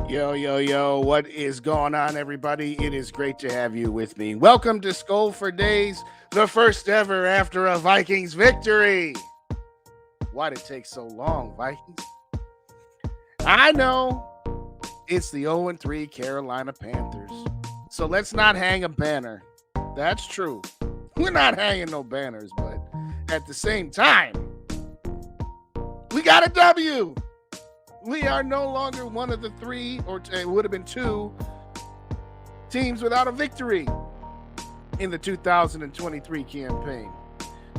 Yo, yo, yo, what is going on, everybody? It is great to have you with me. Welcome to SKOL for Days, the first ever after a Vikings victory. Why'd it take so long, Vikings? I know it's the 0-3 Carolina Panthers. So let's not hang a banner. That's true. We're not hanging no banners, but at the same time, we got a W. We are no longer one of the three, or it would have been two, teams without a victory in the 2023 campaign.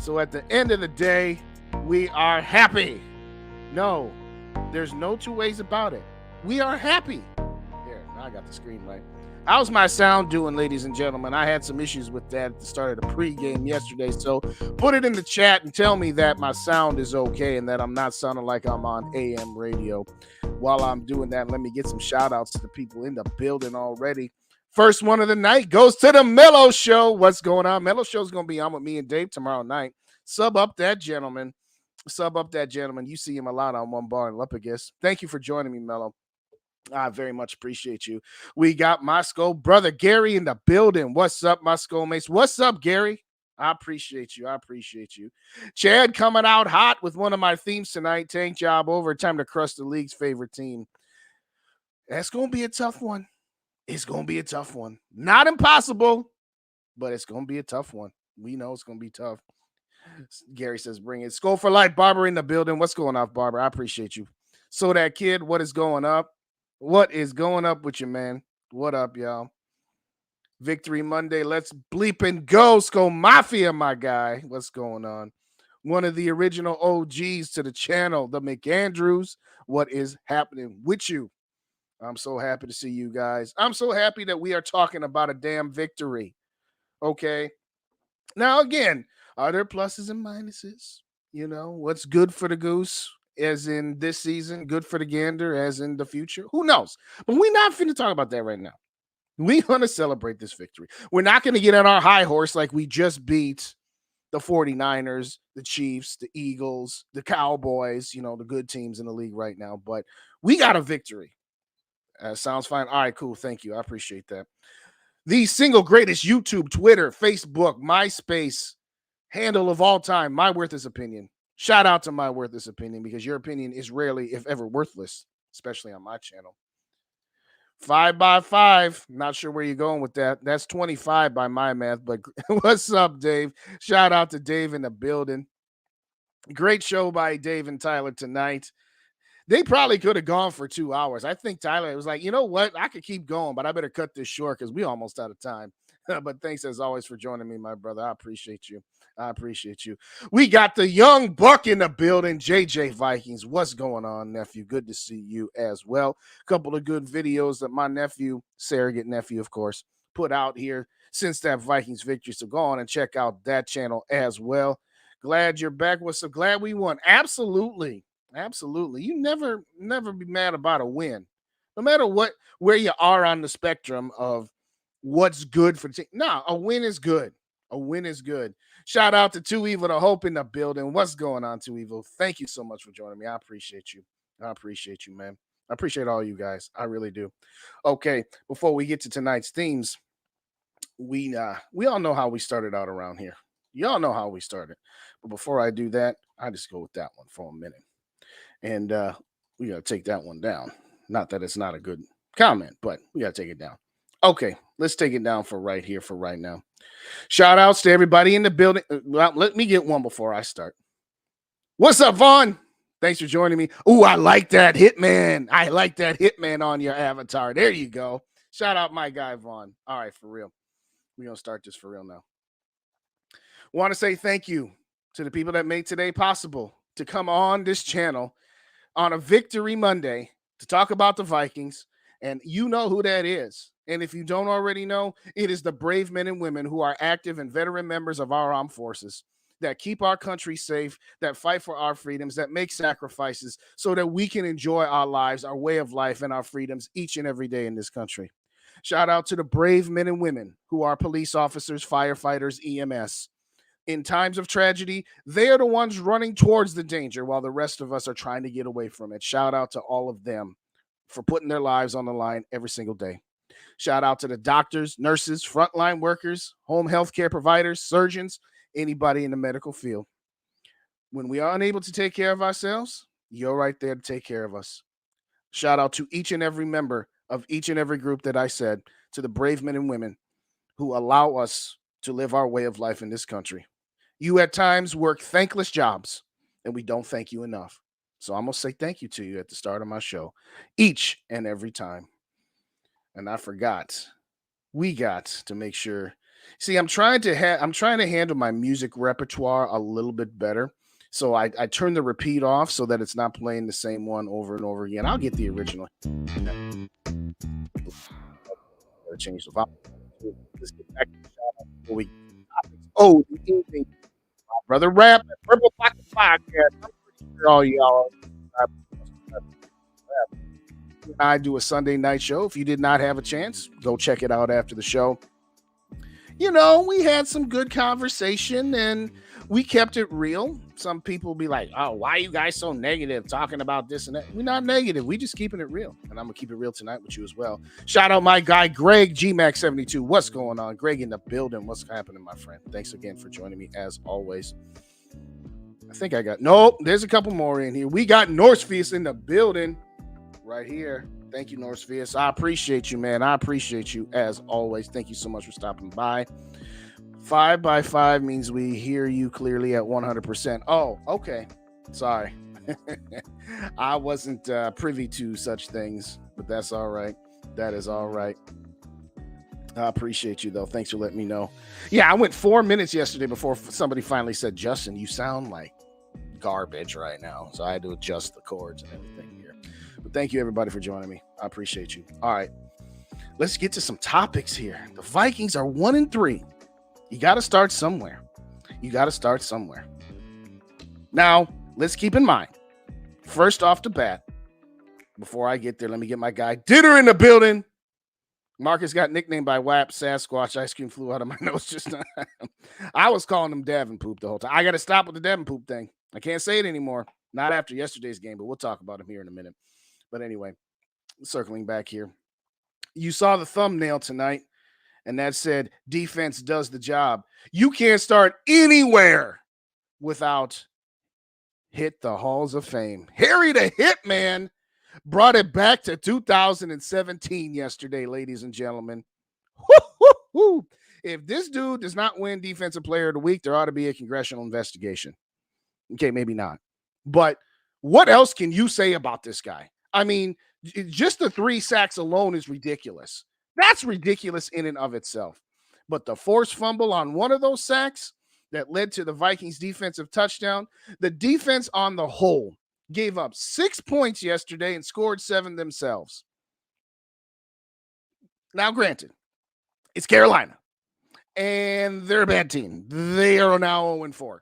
So at the end of the day, we are happy. No, there's no two ways about it. We are happy. Here, now I got the screen right. How's my sound doing, ladies and gentlemen? I had some issues with that at the start of the pregame yesterday, so put it in the chat and tell me that my sound is okay and that I'm not sounding like I'm on AM radio. While I'm doing that, let me get some shout outs to the people in the building already. First one of the night goes to the Mellow Show. What's going on? Mellow Show's going to be on with me and Dave tomorrow night. Sub up that gentleman. You see him a lot on One Bar and Lupagus. Thank you for joining me, Mellow. I very much appreciate you. We got my SKOL brother Gary in the building. What's up, my SKOL mates? What's up, Gary? I appreciate you. Chad coming out hot with one of my themes tonight. Tank job over. Time to crush the league's favorite team. That's going to be a tough one. It's going to be a tough one. Not impossible, but it's going to be a tough one. We know it's going to be tough. Gary says, bring it. SKOL for life. Barber in the building. What's going on, Barber? I appreciate you. So that kid, what is going up? What is going up with you, man? What up, y'all? Victory Monday. Let's bleep and go. SKOL Mafia, my guy. What's going on? One of the original OGs to the channel, the McAndrews. What is happening with you? I'm so happy to see you guys. I'm so happy that we are talking about a damn victory. Okay. Now, again, are there pluses and minuses? You know, what's good for the goose? As in this season, good for the gander, as in the future. Who knows? But we're not finna talk about that right now. We want to celebrate this victory. We're not going to get on our high horse like we just beat the 49ers, the Chiefs, the Eagles, the Cowboys, you know, the good teams in the league right now. But we got a victory. Sounds fine. All right, cool. Thank you. I appreciate that. The single greatest YouTube, Twitter, Facebook, MySpace handle of all time, My Worthless Opinion. Shout out to My Worthless Opinion, because your opinion is rarely, if ever, worthless, especially on my channel. 5x5. Not sure where you're going with that. That's 25 by my math, but what's up, Dave? Shout out to Dave in the building. Great show by Dave and Tyler tonight. They probably could have gone for 2 hours. I think Tyler was like, you know what? I could keep going, but I better cut this short because we almost out of time. But thanks as always for joining me, my brother. I appreciate you. We got the young buck in the building, JJ Vikings. What's going on, nephew? Good to see you as well. A couple of good videos that my nephew, surrogate nephew, of course, put out here since that Vikings victory. So go on and check out that channel as well. Glad you're back. We're so glad we won. Absolutely. You never be mad about a win. No matter where you are on the spectrum of what's good for the team. No, a win is good. Shout out to Two Evil to Hope in the building. What's going on, Two Evil? Thank you so much for joining me. I appreciate you, man. I appreciate all you guys. I really do. Okay, before we get to tonight's themes, we all know how we started out around here. Y'all know how we started. But before I do that, I just go with that one for a minute. And we got to take that one down. Not that it's not a good comment, but we got to take it down. Okay, let's take it down for right here, for right now. Shout outs to everybody in the building. Well, let me get one before I start. What's up, Vaughn? Thanks for joining me. Ooh, I like that Hitman. On your avatar. There you go. Shout out my guy, Vaughn. All right, for real. We're going to start this for real now. Want to say thank you to the people that made today possible to come on this channel on a Victory Monday to talk about the Vikings. And you know who that is. And if you don't already know, it is the brave men and women who are active and veteran members of our armed forces that keep our country safe, that fight for our freedoms, that make sacrifices so that we can enjoy our lives, our way of life, and our freedoms each and every day in this country. Shout out to the brave men and women who are police officers, firefighters, EMS. In times of tragedy, they are the ones running towards the danger while the rest of us are trying to get away from it. Shout out to all of them for putting their lives on the line every single day. Shout out to the doctors, nurses, frontline workers, home health care providers, surgeons, anybody in the medical field. When we are unable to take care of ourselves, you're right there to take care of us. Shout out to each and every member of each and every group that I said, to the brave men and women who allow us to live our way of life in this country. You at times work thankless jobs, and we don't thank you enough. So I'm going to say thank you to you at the start of my show, each and every time. And I forgot, we got to make sure. See, I'm trying to handle my music repertoire a little bit better. So I turn the repeat off so that it's not playing the same one over and over again. I'll get the original. Change the volume. Let's get back to the shout out before we. Oh, the evening, brother Rap at Purple Pocket Podcast. I'm pretty sure all y'all. I do a Sunday night show. If you did not have a chance, go check it out after the show. You know, we had some good conversation and we kept it real. Some people be like, oh, why are you guys so negative talking about this and that? We're not negative. We just keeping it real. And I'm going to keep it real tonight with you as well. Shout out my guy, Greg, GMAX72. What's going on? Greg in the building. What's happening, my friend? Thanks again for joining me as always. I think I got, nope, there's a couple more in here. We got Norsefius in the building right here. Thank you, Norsefius. I appreciate you, man. I appreciate you as always. Thank you so much for stopping by. 5x5 means we hear you clearly at 100%. Oh, okay. Sorry. I wasn't privy to such things, but that's all right. That is all right. I appreciate you, though. Thanks for letting me know. Yeah, I went 4 minutes yesterday before somebody finally said, Justin, you sound like garbage right now. So I had to adjust the chords and everything here. But thank you, everybody, for joining me. I appreciate you. All right. Let's get to some topics here. The Vikings are 1-3. You got to start somewhere. Now, let's keep in mind, first off the bat, before I get there, let me get my guy Dinner in the building. Marcus got nicknamed by WAP Sasquatch. Ice cream flew out of my nose just now. I was calling him Davin Poop the whole time. I got to stop with the Davin Poop thing. I can't say it anymore. Not after yesterday's game, but we'll talk about him here in a minute. But anyway, circling back here. You saw the thumbnail tonight. And that said, defense does the job. You can't start anywhere without hit the halls of fame. Harry the Hitman brought it back to 2017 yesterday, ladies and gentlemen. Woo-hoo-hoo. If this dude does not win Defensive Player of the Week, there ought to be a congressional investigation. Okay, maybe not. But what else can you say about this guy? I mean, just the 3 sacks alone is ridiculous. That's ridiculous in and of itself. But the forced fumble on one of those sacks that led to the Vikings defensive touchdown, the defense on the whole gave up 6 points yesterday and scored 7 themselves. Now, granted, it's Carolina, and they're a bad team. They are now 0-4.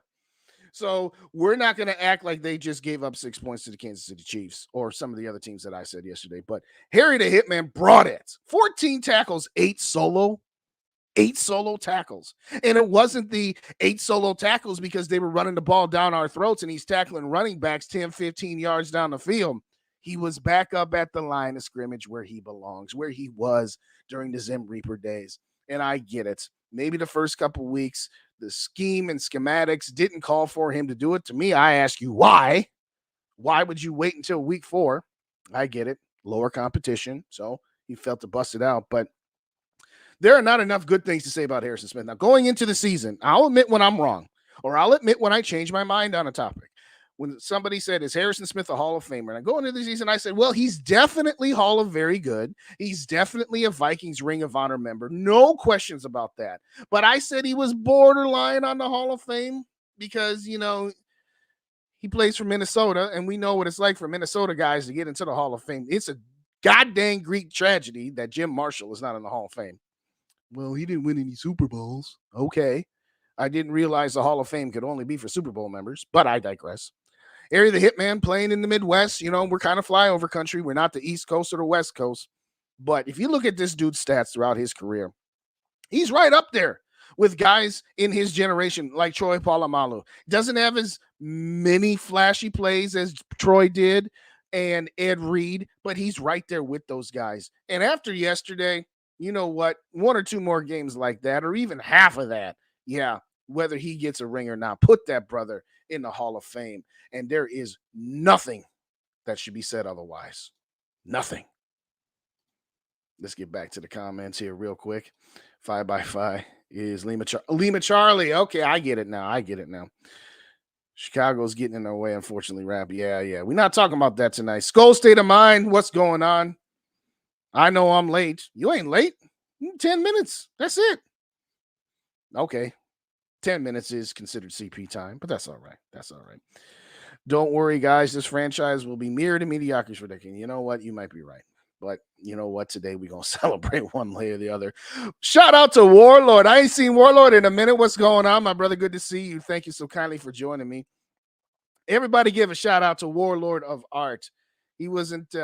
So we're not going to act like they just gave up 6 points to the Kansas City Chiefs or some of the other teams that I said yesterday. But Harry the Hitman brought it. 14 tackles, 8 solo tackles. And it wasn't the 8 solo tackles because they were running the ball down our throats and he's tackling running backs 10, 15 yards down the field. He was back up at the line of scrimmage where he belongs, where he was during the Zim Reaper days. And I get it. Maybe the first couple weeks, the scheme and schematics didn't call for him to do it. To me, I ask you why. Why would you wait until week 4? I get it. Lower competition. So he felt to bust it out. But there are not enough good things to say about Harrison Smith. Now, going into the season, I'll admit when I'm wrong, or I'll admit when I change my mind on a topic. When somebody said, is Harrison Smith a Hall of Famer? And I go into the season, I said, well, he's definitely Hall of Very Good. He's definitely a Vikings Ring of Honor member. No questions about that. But I said he was borderline on the Hall of Fame because, you know, he plays for Minnesota, and we know what it's like for Minnesota guys to get into the Hall of Fame. It's a goddamn Greek tragedy that Jim Marshall is not in the Hall of Fame. Well, he didn't win any Super Bowls. Okay. I didn't realize the Hall of Fame could only be for Super Bowl members, but I digress. Harry the Hitman playing in the Midwest. You know, we're kind of flyover country. We're not the East Coast or the West Coast. But if you look at this dude's stats throughout his career, he's right up there with guys in his generation like Troy Polamalu. Doesn't have as many flashy plays as Troy did. and Ed Reed, but he's right there with those guys. And after yesterday, you know what? One or two more games like that, or even half of that, yeah, whether he gets a ring or not, put that brother in the Hall of Fame. And there is nothing that should be said otherwise. Nothing. Let's get back to the comments here real quick. 5x5 is Lima Charlie. Okay, I get it now. I get it now. Chicago's getting in their way, unfortunately, Rap. Yeah. We're not talking about that tonight. Skull State of Mind, what's going on? I know I'm late. You ain't late. 10 minutes. That's it. Okay. 10 minutes is considered CP time, but that's all right. That's all right. Don't worry, guys. This franchise will be mirrored to mediocrity for decades. You know what? You might be right. But you know what? Today we're going to celebrate one way or the other. Shout out to Warlord. I ain't seen Warlord in a minute. What's going on, my brother? Good to see you. Thank you so kindly for joining me. Everybody give a shout out to Warlord of Art. He wasn't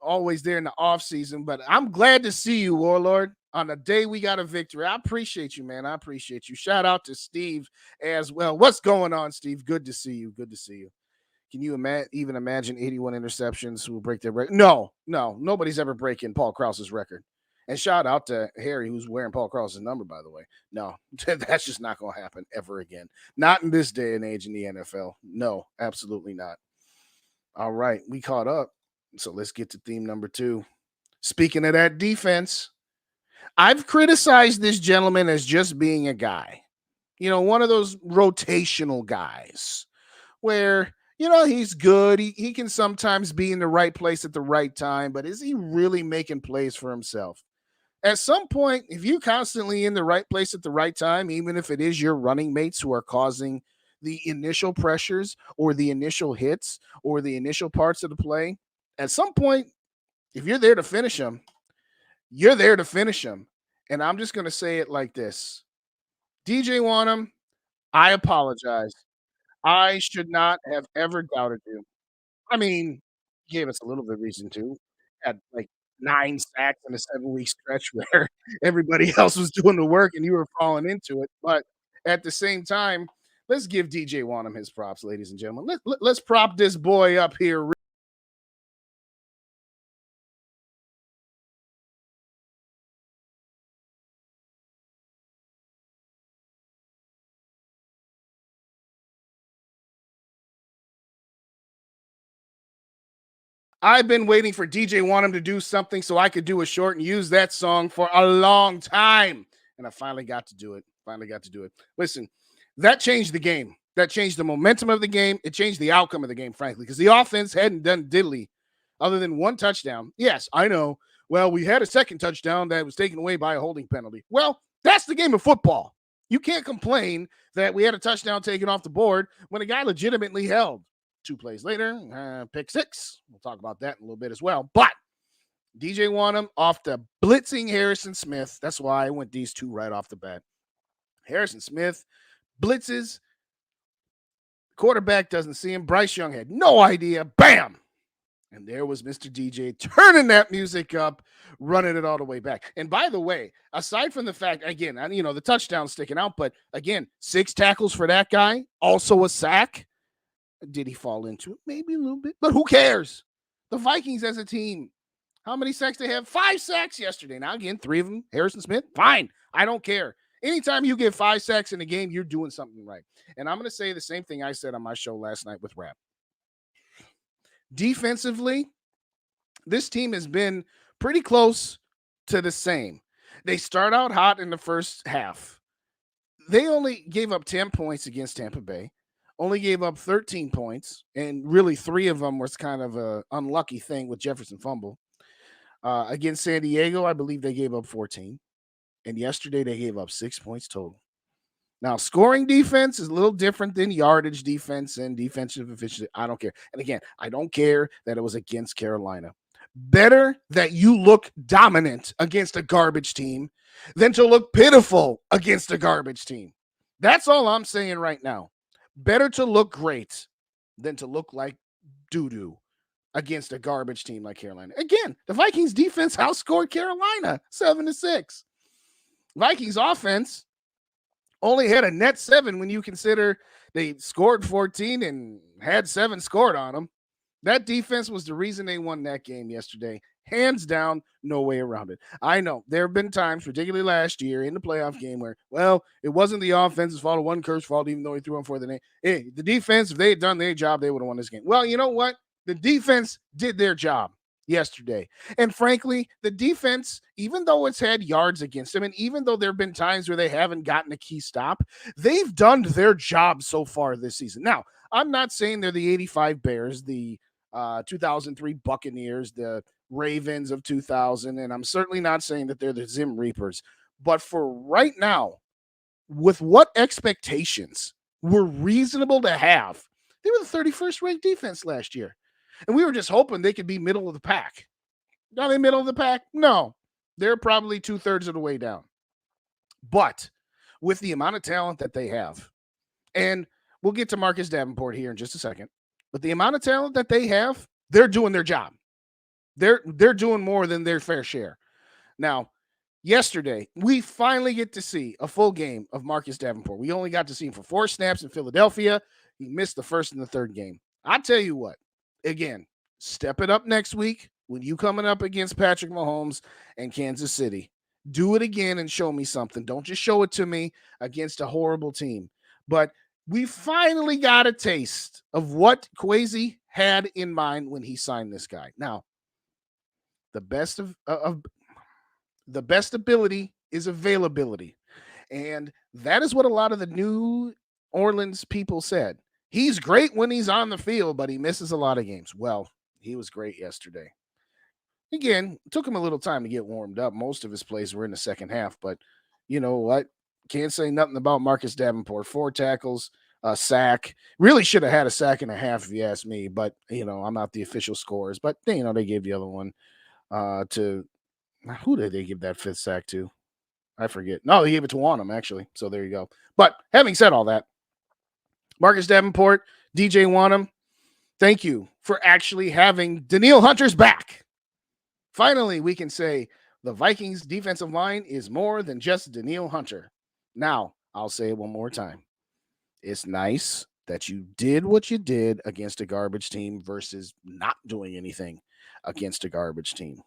always there in the off season, but I'm glad to see you, Warlord, on the day we got a victory. I appreciate you, man. I appreciate you. Shout out to Steve as well. What's going on, Steve? Good to see you. Good to see you. Can you even imagine 81 interceptions who will break their record? No, nobody's ever breaking Paul Krause's record. And shout out to Harry, who's wearing Paul Krause's number, by the way. No, that's just not going to happen ever again. Not in this day and age in the NFL. No, absolutely not. All right, we caught up. So let's get to theme number 2. Speaking of that defense, I've criticized this gentleman as just being a guy. You know, one of those rotational guys where he's good. He can sometimes be in the right place at the right time, but is he really making plays for himself? At some point, if you're constantly in the right place at the right time, even if it is your running mates who are causing the initial pressures or the initial hits or the initial parts of the play, at some point, if you're there to finish them, you're there to finish them. And I'm just going to say it like this. DJ Wanham, I apologize. I should not have ever doubted you. I mean, gave us a little bit of reason to. Had like 9 sacks in a 7-week stretch where everybody else was doing the work and you were falling into it. But at the same time, let's give DJ Wanham his props, ladies and gentlemen. Let's prop this boy up here. I've been waiting for DJ Wanham to do something so I could do a short and use that song for a long time. And I finally got to do it. Listen, that changed the game. That changed the momentum of the game. It changed the outcome of the game, frankly, because the offense hadn't done diddly other than one touchdown. Yes, I know. Well, we had a second touchdown that was taken away by a holding penalty. Well, that's the game of football. You can't complain that we had a touchdown taken off the board when a guy legitimately held. 2 plays later, pick 6. We'll talk about that in a little bit as well. But DJ Wanham off the blitzing Harrison Smith. That's why I went these 2 right off the bat. Harrison Smith blitzes. Quarterback doesn't see him. Bryce Young had no idea. Bam! And there was Mr. DJ turning that music up, running it all the way back. And by the way, aside from the fact, again, the touchdown sticking out, but again, 6 tackles for that guy, also a sack. Did he fall into it? Maybe a little bit, but who cares? The Vikings as a team, how many sacks they have? 5 sacks yesterday. Now, again, 3 of them, Harrison Smith, fine. I don't care. Anytime you get 5 sacks in a game, you're doing something right. And I'm going to say the same thing I said on my show last night with Rap. Defensively, this team has been pretty close to the same. They start out hot in the first half. They only gave up 10 points against Tampa Bay. Only gave up 13 points, and really 3 of them was kind of an unlucky thing with Jefferson fumble. Against San Diego, I believe they gave up 14, and yesterday they gave up 6 points total. Now, scoring defense is a little different than yardage defense and defensive efficiency. I don't care. And again, I don't care that it was against Carolina. Better that you look dominant against a garbage team than to look pitiful against a garbage team. That's all I'm saying right now. Better to look great than to look like doo-doo against a garbage team like Carolina. Again, the Vikings defense outscored Carolina 7-6. Vikings offense only had a net 7 when you consider they scored 14 and had 7 scored on them. That defense was the reason they won that game yesterday. Hands down, no way around it. I know there have been times, particularly last year in the playoff game, where, well, it wasn't the offense's fault, it wasn't Kirk's fault, even though he threw him for the name. Hey, the defense, if they had done their job, they would have won this game. Well, you know what? The defense did their job yesterday. And frankly, the defense, even though it's had yards against them, and even though there have been times where they haven't gotten a key stop, they've done their job so far this season. Now, I'm not saying they're the 85 Bears, the 2003 Buccaneers, the Ravens of 2000, and I'm certainly not saying that they're the Zim Reapers. But for right now, with what expectations were reasonable to have, they were the 31st ranked defense last year. And we were just hoping they could be middle of the pack. Are they middle of the pack? No. They're probably 2/3 of the way down. But with the amount of talent that they have, and we'll get to Marcus Davenport here in just a second, but the amount of talent that they have, they're doing their job. They're doing more than their fair share. Now, yesterday, we finally get to see a full game of Marcus Davenport. We only got to see him for 4 snaps in Philadelphia. He missed the first and the third game. I tell you what, again, step it up next week when you coming up against Patrick Mahomes and Kansas City. Do it again and show me something. Don't just show it to me against a horrible team. But we finally got a taste of what Kwesi had in mind when he signed this guy. Now, the best of the best ability is availability. And that is what a lot of the New Orleans people said. He's great when he's on the field, but he misses a lot of games. Well, he was great yesterday. Again, it took him a little time to get warmed up. Most of his plays were in the second half, but you know what? Can't say nothing about Marcus Davenport. 4 tackles, a sack. Really should have had a sack and a half, if you ask me. But I'm not the official scores. But they gave the other one to who did they give that 5th sack to? I forget. No, they gave it to Wanham, actually. So there you go. But having said all that, Marcus Davenport, DJ Wanham, thank you for actually having Danielle Hunter's back. Finally, we can say the Vikings defensive line is more than just Danielle Hunter. Now, I'll say it one more time. It's nice that you did what you did against a garbage team versus not doing anything against a garbage team.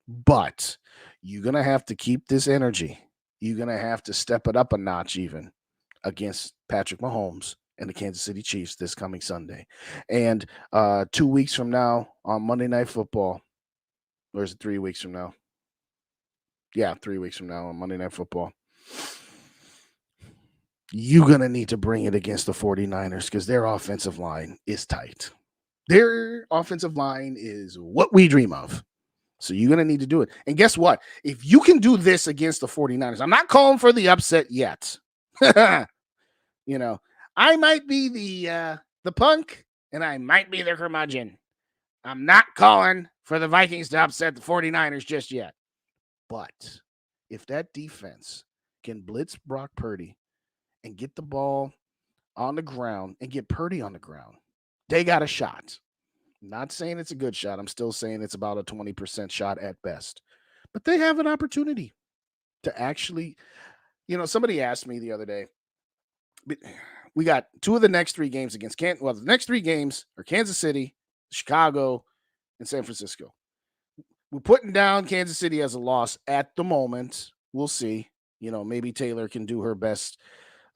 But you're going to have to keep this energy. You're going to have to step it up a notch even against Patrick Mahomes and the Kansas City Chiefs this coming Sunday. And 2 weeks from now on Monday Night Football, or is it 3 weeks from now? Yeah, 3 weeks from now on Monday Night Football. You're going to need to bring it against the 49ers because their offensive line is tight. Their offensive line is what we dream of. So you're going to need to do it. And guess what? If you can do this against the 49ers, I'm not calling for the upset yet. I might be the punk and I might be the curmudgeon. I'm not calling for the Vikings to upset the 49ers just yet. But if that defense can blitz Brock Purdy and get the ball on the ground and get Purdy on the ground, they got a shot. Not saying it's a good shot. I'm still saying it's about a 20% shot at best. But they have an opportunity to actually, somebody asked me the other day, we got 2 of the next 3 games against the next 3 games are Kansas City, Chicago, and San Francisco. We're putting down Kansas City as a loss at the moment. We'll see. Maybe Taylor can do her best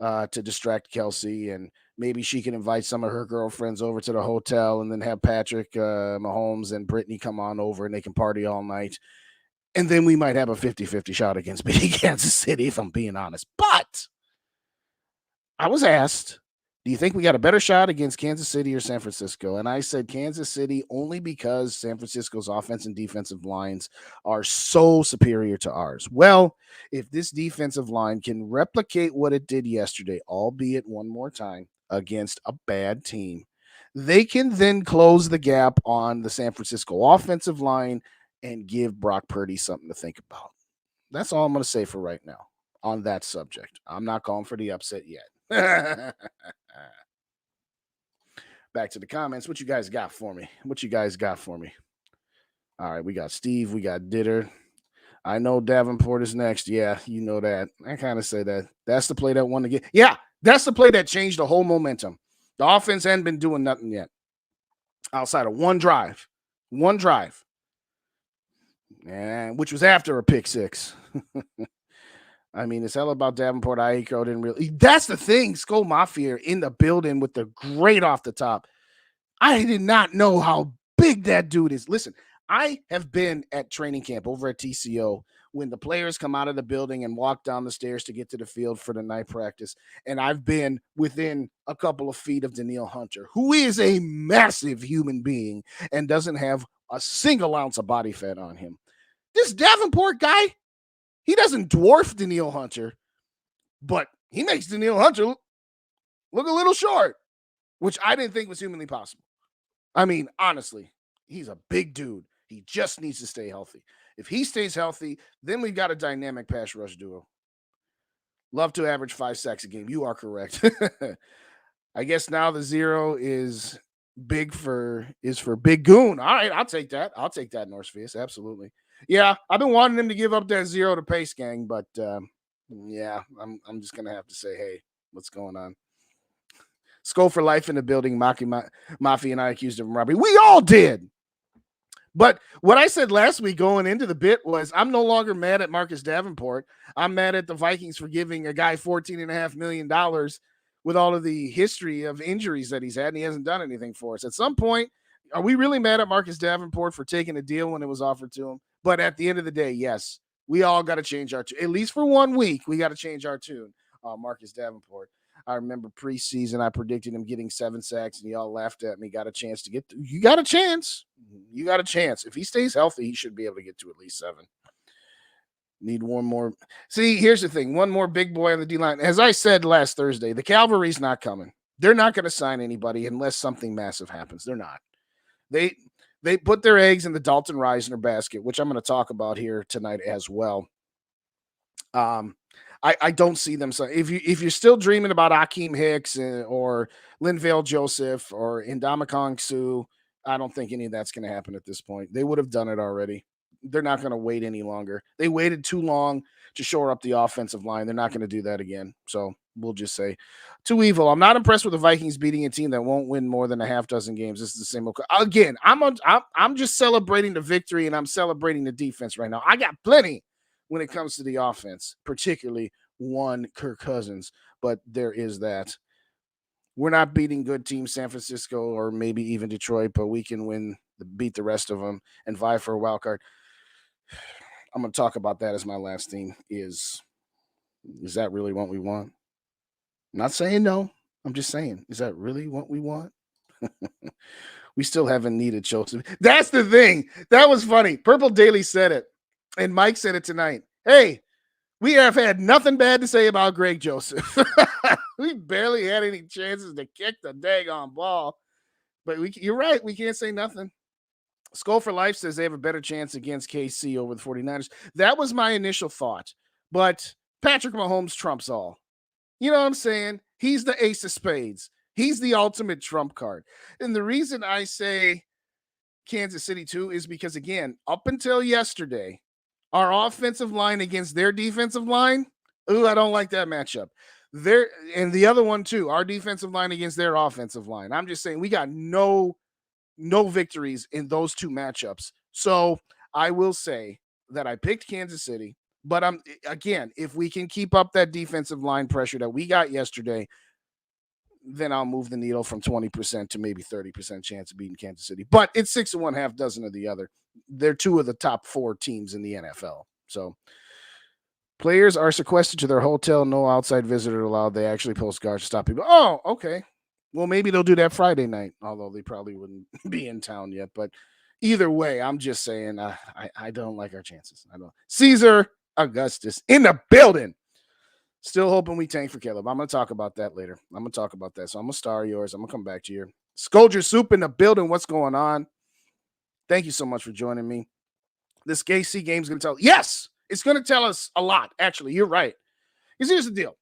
to distract Kelsey, and maybe she can invite some of her girlfriends over to the hotel and then have Patrick Mahomes and Brittany come on over and they can party all night. And then we might have a 50-50 shot against beating Kansas City, if I'm being honest. But I was asked, do you think we got a better shot against Kansas City or San Francisco? And I said Kansas City only because San Francisco's offense and defensive lines are so superior to ours. Well, if this defensive line can replicate what it did yesterday, albeit one more time against a bad team, they can then close the gap on the San Francisco offensive line and give Brock Purdy something to think about. That's all I'm going to say for right now on that subject. I'm not calling for the upset yet. Back to the comments. What you guys got for me? All right, we got Steve. We got Ditter. I know Davenport is next. Yeah, you know that. I kind of say that. That's the play that won the game. Yeah, that's the play that changed the whole momentum. The offense hadn't been doing nothing yet. outside of one drive, and which was after a pick six. I mean, it's all about Davenport. Aiko didn't really. That's the thing. SKOL Mafia in the building with the great off the top. I did not know how big that dude is. Listen, I have been at training camp over at TCO when the players come out of the building and walk down the stairs to get to the field for the night practice. And I've been within a couple of feet of Danielle Hunter, who is a massive human being and doesn't have a single ounce of body fat on him. This Davenport guy, he doesn't dwarf Danielle Hunter, but he makes Danielle Hunter look a little short, which I didn't think was humanly possible. I mean, honestly, he's a big dude. He just needs to stay healthy. If he stays healthy, then we've got a dynamic pass rush duo. Love to average 5 sacks a game. You are correct. I guess now the 0 is for Big Goon. All right, I'll take that. I'll take that, Norse Fierce. Absolutely. Yeah, I've been wanting him to give up that 0 to Pace Gang, but yeah, I'm just gonna have to say, hey, what's going on? SKOL for life in the building. Mafia and I accused him of robbery. We all did. But what I said last week going into the bit was I'm no longer mad at Marcus Davenport. I'm mad at the Vikings for giving a guy $14.5 million with all of the history of injuries that he's had, and he hasn't done anything for us. At some point, are we really mad at Marcus Davenport for taking a deal when it was offered to him? But at the end of the day, yes, we all got to change our tune. At least for 1 week, we got to change our tune. Marcus Davenport. I remember preseason, I predicted him getting 7 sacks, and y'all laughed at me. Got a chance to get. You got a chance. You got a chance. If he stays healthy, he should be able to get to at least 7. Need one more. See, here's the thing. One more big boy on the D-line. As I said last Thursday, the cavalry's not coming. They're not going to sign anybody unless something massive happens. They're not. They put their eggs in the Dalton Reisner basket, which I'm going to talk about here tonight as well. I don't see them. So if you're still dreaming about Akeem Hicks or Linval Joseph or Ndamukong Suh, I don't think any of that's going to happen at this point. They would have done it already. They're not going to wait any longer. They waited too long to shore up the offensive line. They're not going to do that again. So we'll just say too evil. I'm not impressed with the Vikings beating a team that won't win more than a half dozen games. This is the same. Again, I'm just celebrating the victory and I'm celebrating the defense right now. I got plenty when it comes to the offense, particularly one Kirk Cousins, but there is that. We're not beating good teams, San Francisco or maybe even Detroit, but we can beat the rest of them and vie for a wild card. I'm going to talk about that as my last theme. Is that really what we want? I'm not saying no. I'm just saying, is that really what we want? We still haven't needed Joseph. That's the thing. That was funny. Purple Daily said it, and Mike said it tonight. Hey, we have had nothing bad to say about Greg Joseph. We barely had any chances to kick the daggone ball. But you're right. We can't say nothing. SKOL for Life says they have a better chance against KC over the 49ers. That was my initial thought. But Patrick Mahomes trumps all. You know what I'm saying? He's the ace of spades. He's the ultimate trump card. And the reason I say Kansas City too is because, again, up until yesterday, our offensive line against their defensive line, I don't like that matchup. And the other one too, our defensive line against their offensive line. I'm just saying we got no victories in those two matchups. So I will say that I picked Kansas City, but again, if we can keep up that defensive line pressure that we got yesterday, then I'll move the needle from 20% to maybe 30% chance of beating Kansas City. But it's 6 of one, half dozen of the other. They're 2 of the top 4 teams in the NFL. So players are sequestered to their hotel, no outside visitor allowed. They actually post guards to stop people. Oh, okay. Well, maybe they'll do that Friday night, although they probably wouldn't be in town yet. But either way, I'm just saying I don't like our chances. I don't. Caesar Augustus in the building. Still hoping we tank for Caleb. I'm going to talk about that later. So I'm going to star yours. I'm going to come back to you. Scoldger Soup in the building. What's going on? Thank you so much for joining me. This KC game is going to tell. Yes, it's going to tell us a lot. Actually, you're right. Because here's the deal.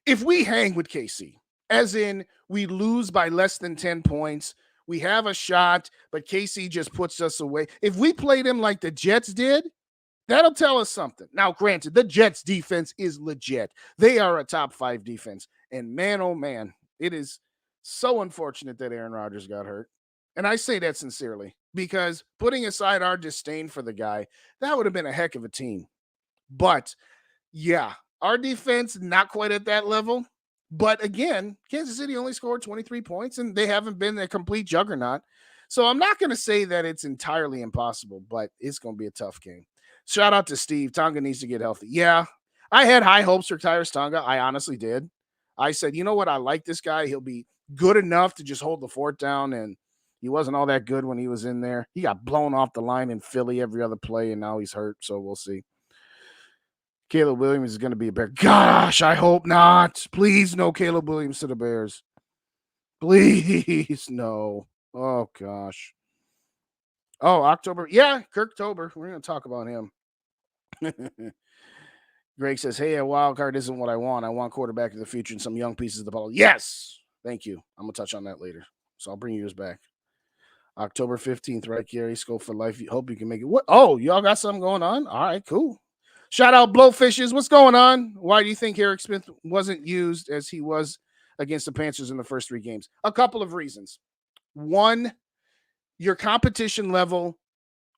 If we hang with KC, as in we lose by less than 10 points, we have a shot, but KC just puts us away. If we play them like the Jets did, that'll tell us something. Now, granted, the Jets defense is legit. They are a top 5 defense. And man, oh man, it is so unfortunate that Aaron Rodgers got hurt. And I say that sincerely because putting aside our disdain for the guy, that would have been a heck of a team. But yeah, our defense not quite at that level. But again, Kansas City only scored 23 points and they haven't been a complete juggernaut. So I'm not going to say that it's entirely impossible, but it's going to be a tough game. Shout out to Steve. Tonga needs to get healthy. Yeah, I had high hopes for Tyrus Tonga. I honestly did. I said, you know what? I like this guy. He'll be good enough to just hold the fort down. And he wasn't all that good when he was in there. He got blown off the line in Philly every other play, and now he's hurt. So we'll see. Caleb Williams is going to be a Bear. Gosh, I hope not. Please, no Caleb Williams to the Bears. Please, no. Oh, gosh. Oh, October. Yeah, Kirktober. We're going to talk about him. Greg says, hey, a wild card isn't what I want. I want quarterback of the future and some young pieces of the ball. Yes. Thank you. I'm going to touch on that later. So I'll bring yours back. October 15th, right, Gary? SKOL for life. Hope you can make it. What? Oh, y'all got something going on? All right, cool. Shout out Blowfishes. What's going on? Why do you think Eric Smith wasn't used as he was against the Panthers in the first 3 games? A couple of reasons. One, your competition level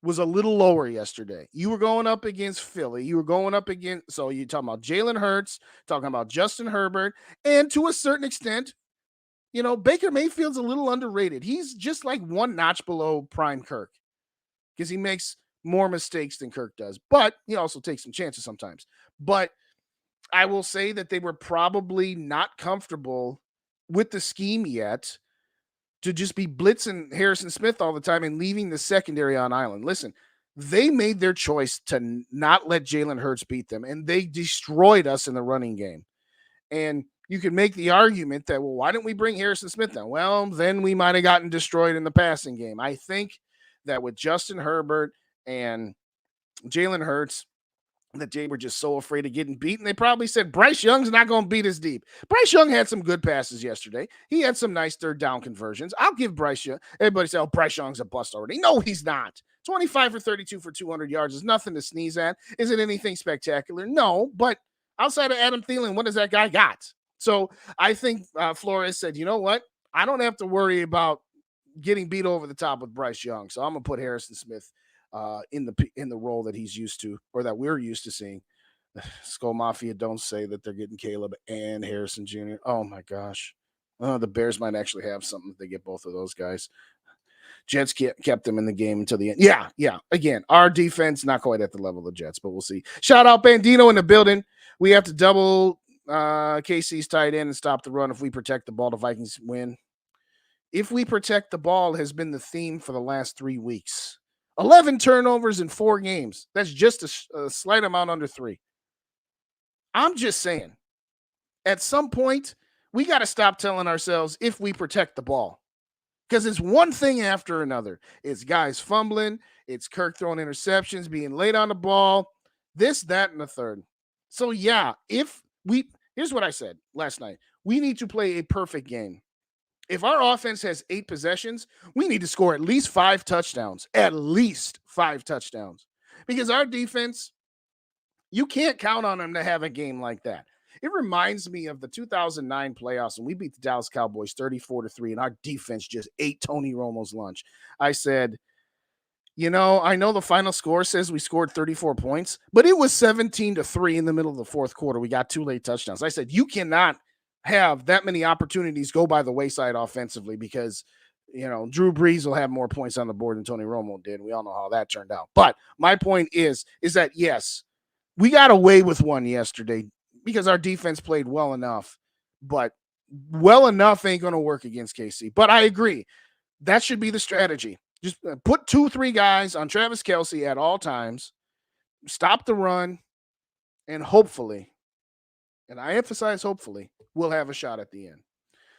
was a little lower yesterday. You were going up against Philly. You were going up against, so you're talking about Jalen Hurts, talking about Justin Herbert, and to a certain extent, you know, Baker Mayfield's a little underrated. He's just like one notch below prime Kirk because he makes more mistakes than Kirk does, but he also takes some chances sometimes. But I will say that they were probably not comfortable with the scheme yet to just be blitzing Harrison Smith all the time and leaving the secondary on island. Listen, they made their choice to not let Jalen Hurts beat them, and they destroyed us in the running game. And you can make the argument that, well, why didn't we bring Harrison Smith down? Well, then we might have gotten destroyed in the passing game. I think that with Justin Herbert and Jalen Hurts, that they were just so afraid of getting beaten. They probably said Bryce Young's not going to beat us deep. Bryce Young had some good passes yesterday. He had some nice third down conversions. I'll give Bryce Young. Everybody say, oh, Bryce Young's a bust already. No, he's not. 25 for 32 for 200 yards is nothing to sneeze at. Is it anything spectacular? No, but outside of Adam Thielen, what does that guy got? So I think Flores said, you know what? I don't have to worry about getting beat over the top with Bryce Young. So I'm going to put Harrison Smith in the role that he's used to, or that we're used to seeing. SKOL Mafia don't say that they're getting Caleb and Harrison Jr. Oh my gosh. The Bears might actually have something if they get both of those guys. Jets kept them in the game until the end. Yeah. Again, our defense not quite at the level of the Jets, but we'll see. Shout out Bandino in the building. We have to double KC's tight end and stop the run. If we protect the ball, the Vikings win. If we protect the ball has been the theme for the last 3 weeks. 11 turnovers in 4 games. That's just a slight amount under 3. I'm just saying, at some point, we got to stop telling ourselves if we protect the ball. Because it's one thing after another. It's guys fumbling. It's Kirk throwing interceptions, being late on the ball, this, that, and the third. So, yeah, here's what I said last night. We need to play a perfect game. If our offense has 8 possessions, we need to score at least 5 touchdowns. At least 5 touchdowns. Because our defense, you can't count on them to have a game like that. It reminds me of the 2009 playoffs when we beat the Dallas Cowboys 34-3, and our defense just ate Tony Romo's lunch. I said, you know, I know the final score says we scored 34 points, but it was 17-3 in the middle of the fourth quarter. We got 2 late touchdowns. I said, you cannot have that many opportunities go by the wayside offensively because, you know, Drew Brees will have more points on the board than Tony Romo did. We all know how that turned out. But my point is that, yes, we got away with one yesterday because our defense played well enough, but well enough ain't going to work against KC. But I agree. That should be the strategy. Just put 2-3 guys on Travis Kelce at all times, stop the run, and hopefully, and I emphasize hopefully, we'll have a shot at the end.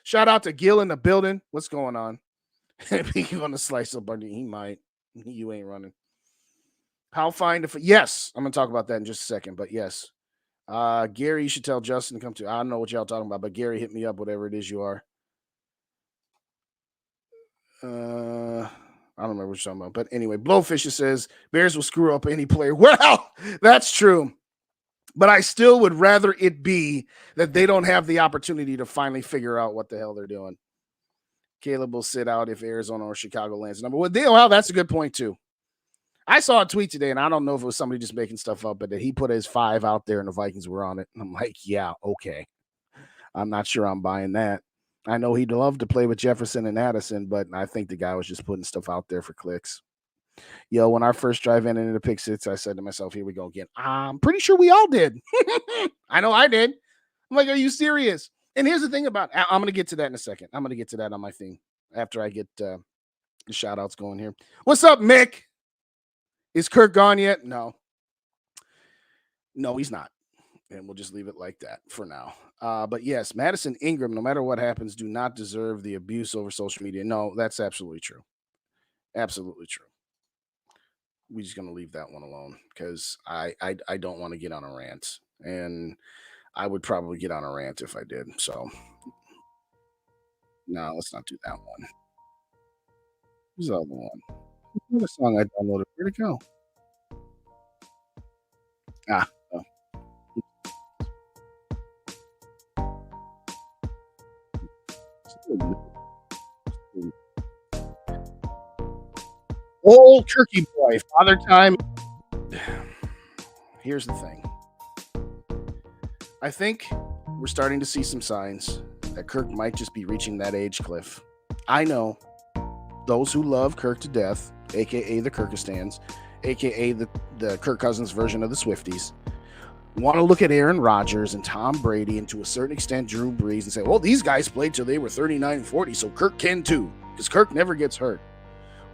Shout out to Gil in the building. What's going on? He want to slice up, but he might. You ain't running. How fine to yes, I'm gonna talk about that in just a second, but yes. Gary, you should tell Justin to come to. I don't know what y'all talking about, but Gary, hit me up, whatever it is you are. I don't remember what you're talking about, but anyway, Blowfisher says Bears will screw up any player. Well, that's true, but I still would rather it be that they don't have the opportunity to finally figure out what the hell they're doing. Caleb will sit out if Arizona or Chicago lands number one. Well, that's a good point too. I saw a tweet today, and I don't know if it was somebody just making stuff up, but that he put his 5 out there and the Vikings were on it. And I'm like, yeah, okay. I'm not sure I'm buying that. I know he'd love to play with Jefferson and Addison, but I think the guy was just putting stuff out there for clicks. Yo, when our first drive ended in the pick six, I said to myself, here we go again. I'm pretty sure we all did. I know I did. I'm like, are you serious? And here's the thing about, I'm going to get to that in a second. I'm going to get to that on my thing after I get the shout outs going here. What's up, Mick? Is Kirk gone yet? No, he's not. And we'll just leave it like that for now. But yes, Madison Ingram, no matter what happens, do not deserve the abuse over social media. No, that's absolutely true. Absolutely true. We're just going to leave that one alone because I don't want to get on a rant. And I would probably get on a rant if I did. So, no, let's not do that one. Who's the other one? Another song I downloaded. Where'd it go? Oh. Old turkey boy, Father Time. Here's the thing. I think we're starting to see some signs that Kirk might just be reaching that age cliff. I know those who love Kirk to death, aka the Kirkistans, aka the Kirk Cousins version of the Swifties, want to look at Aaron Rodgers and Tom Brady and to a certain extent Drew Brees and say, well, these guys played till they were 39 and 40, so Kirk can too, because Kirk never gets hurt.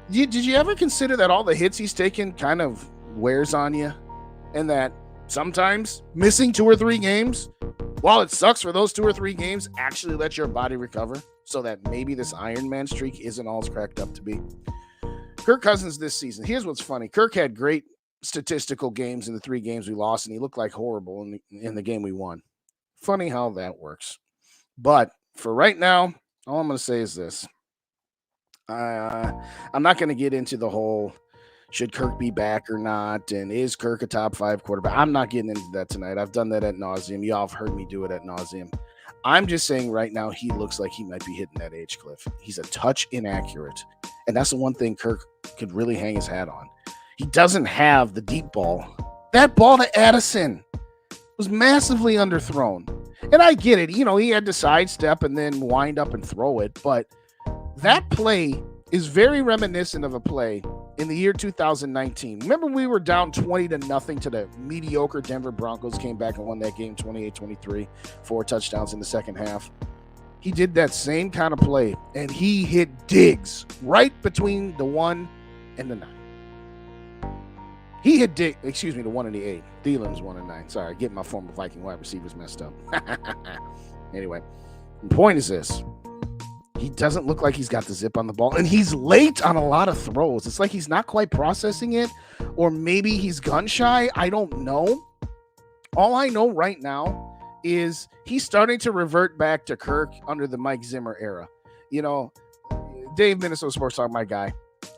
Did you ever consider that all the hits he's taken kind of wears on you, and that sometimes missing 2 or 3 games, while it sucks for those 2 or 3 games, actually let your body recover so that maybe this Iron Man streak isn't all it's cracked up to be? Kirk Cousins this season, here's what's funny. Kirk had great statistical games in the 3 games we lost, and he looked like horrible in the game we won. Funny how that works. But for right now, all I'm going to say is this. I'm not going to get into the whole should Kirk be back or not, and is Kirk a top 5 quarterback? I'm not getting into that tonight. I've done that ad nauseum. Y'all have heard me do it ad nauseum. I'm just saying right now he looks like he might be hitting that age cliff. He's a touch inaccurate, and that's the one thing Kirk could really hang his hat on. He doesn't have the deep ball. That ball to Addison was massively underthrown. And I get it. He had to sidestep and then wind up and throw it, but that play is very reminiscent of a play in the year 2019. Remember, we were down 20-0 to the mediocre Denver Broncos, came back and won that game 28-23, 4 touchdowns in the second half. He did that same kind of play, and he hit Diggs right between the 1 and the 9. He hit the 1 and the 8. Thielen's 1 and 9. Sorry, getting my former Viking wide receivers messed up. Anyway, the point is this. He doesn't look like he's got the zip on the ball, and he's late on a lot of throws. It's like he's not quite processing it, or maybe he's gun shy. I don't know. All I know right now is he's starting to revert back to Kirk under the Mike Zimmer era. Dave, Minnesota Sports Talk, my guy,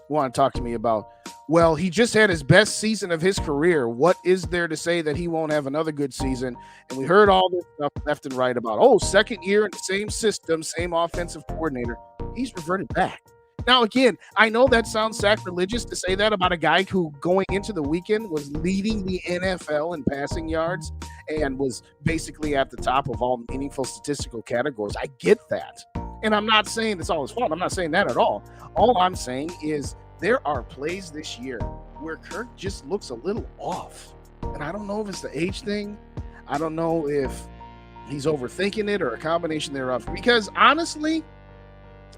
want to talk to me about, well, he just had his best season of his career. What is there to say that he won't have another good season? And we heard all this stuff left and right about, second year in the same system, same offensive coordinator. He's reverted back. Now, again, I know that sounds sacrilegious to say that about a guy who going into the weekend was leading the NFL in passing yards and was basically at the top of all meaningful statistical categories. I get that. And I'm not saying it's all his fault. I'm not saying that at all. All I'm saying is there are plays this year where Kirk just looks a little off. And I don't know if it's the age thing. I don't know if he's overthinking it or a combination thereof. Because honestly,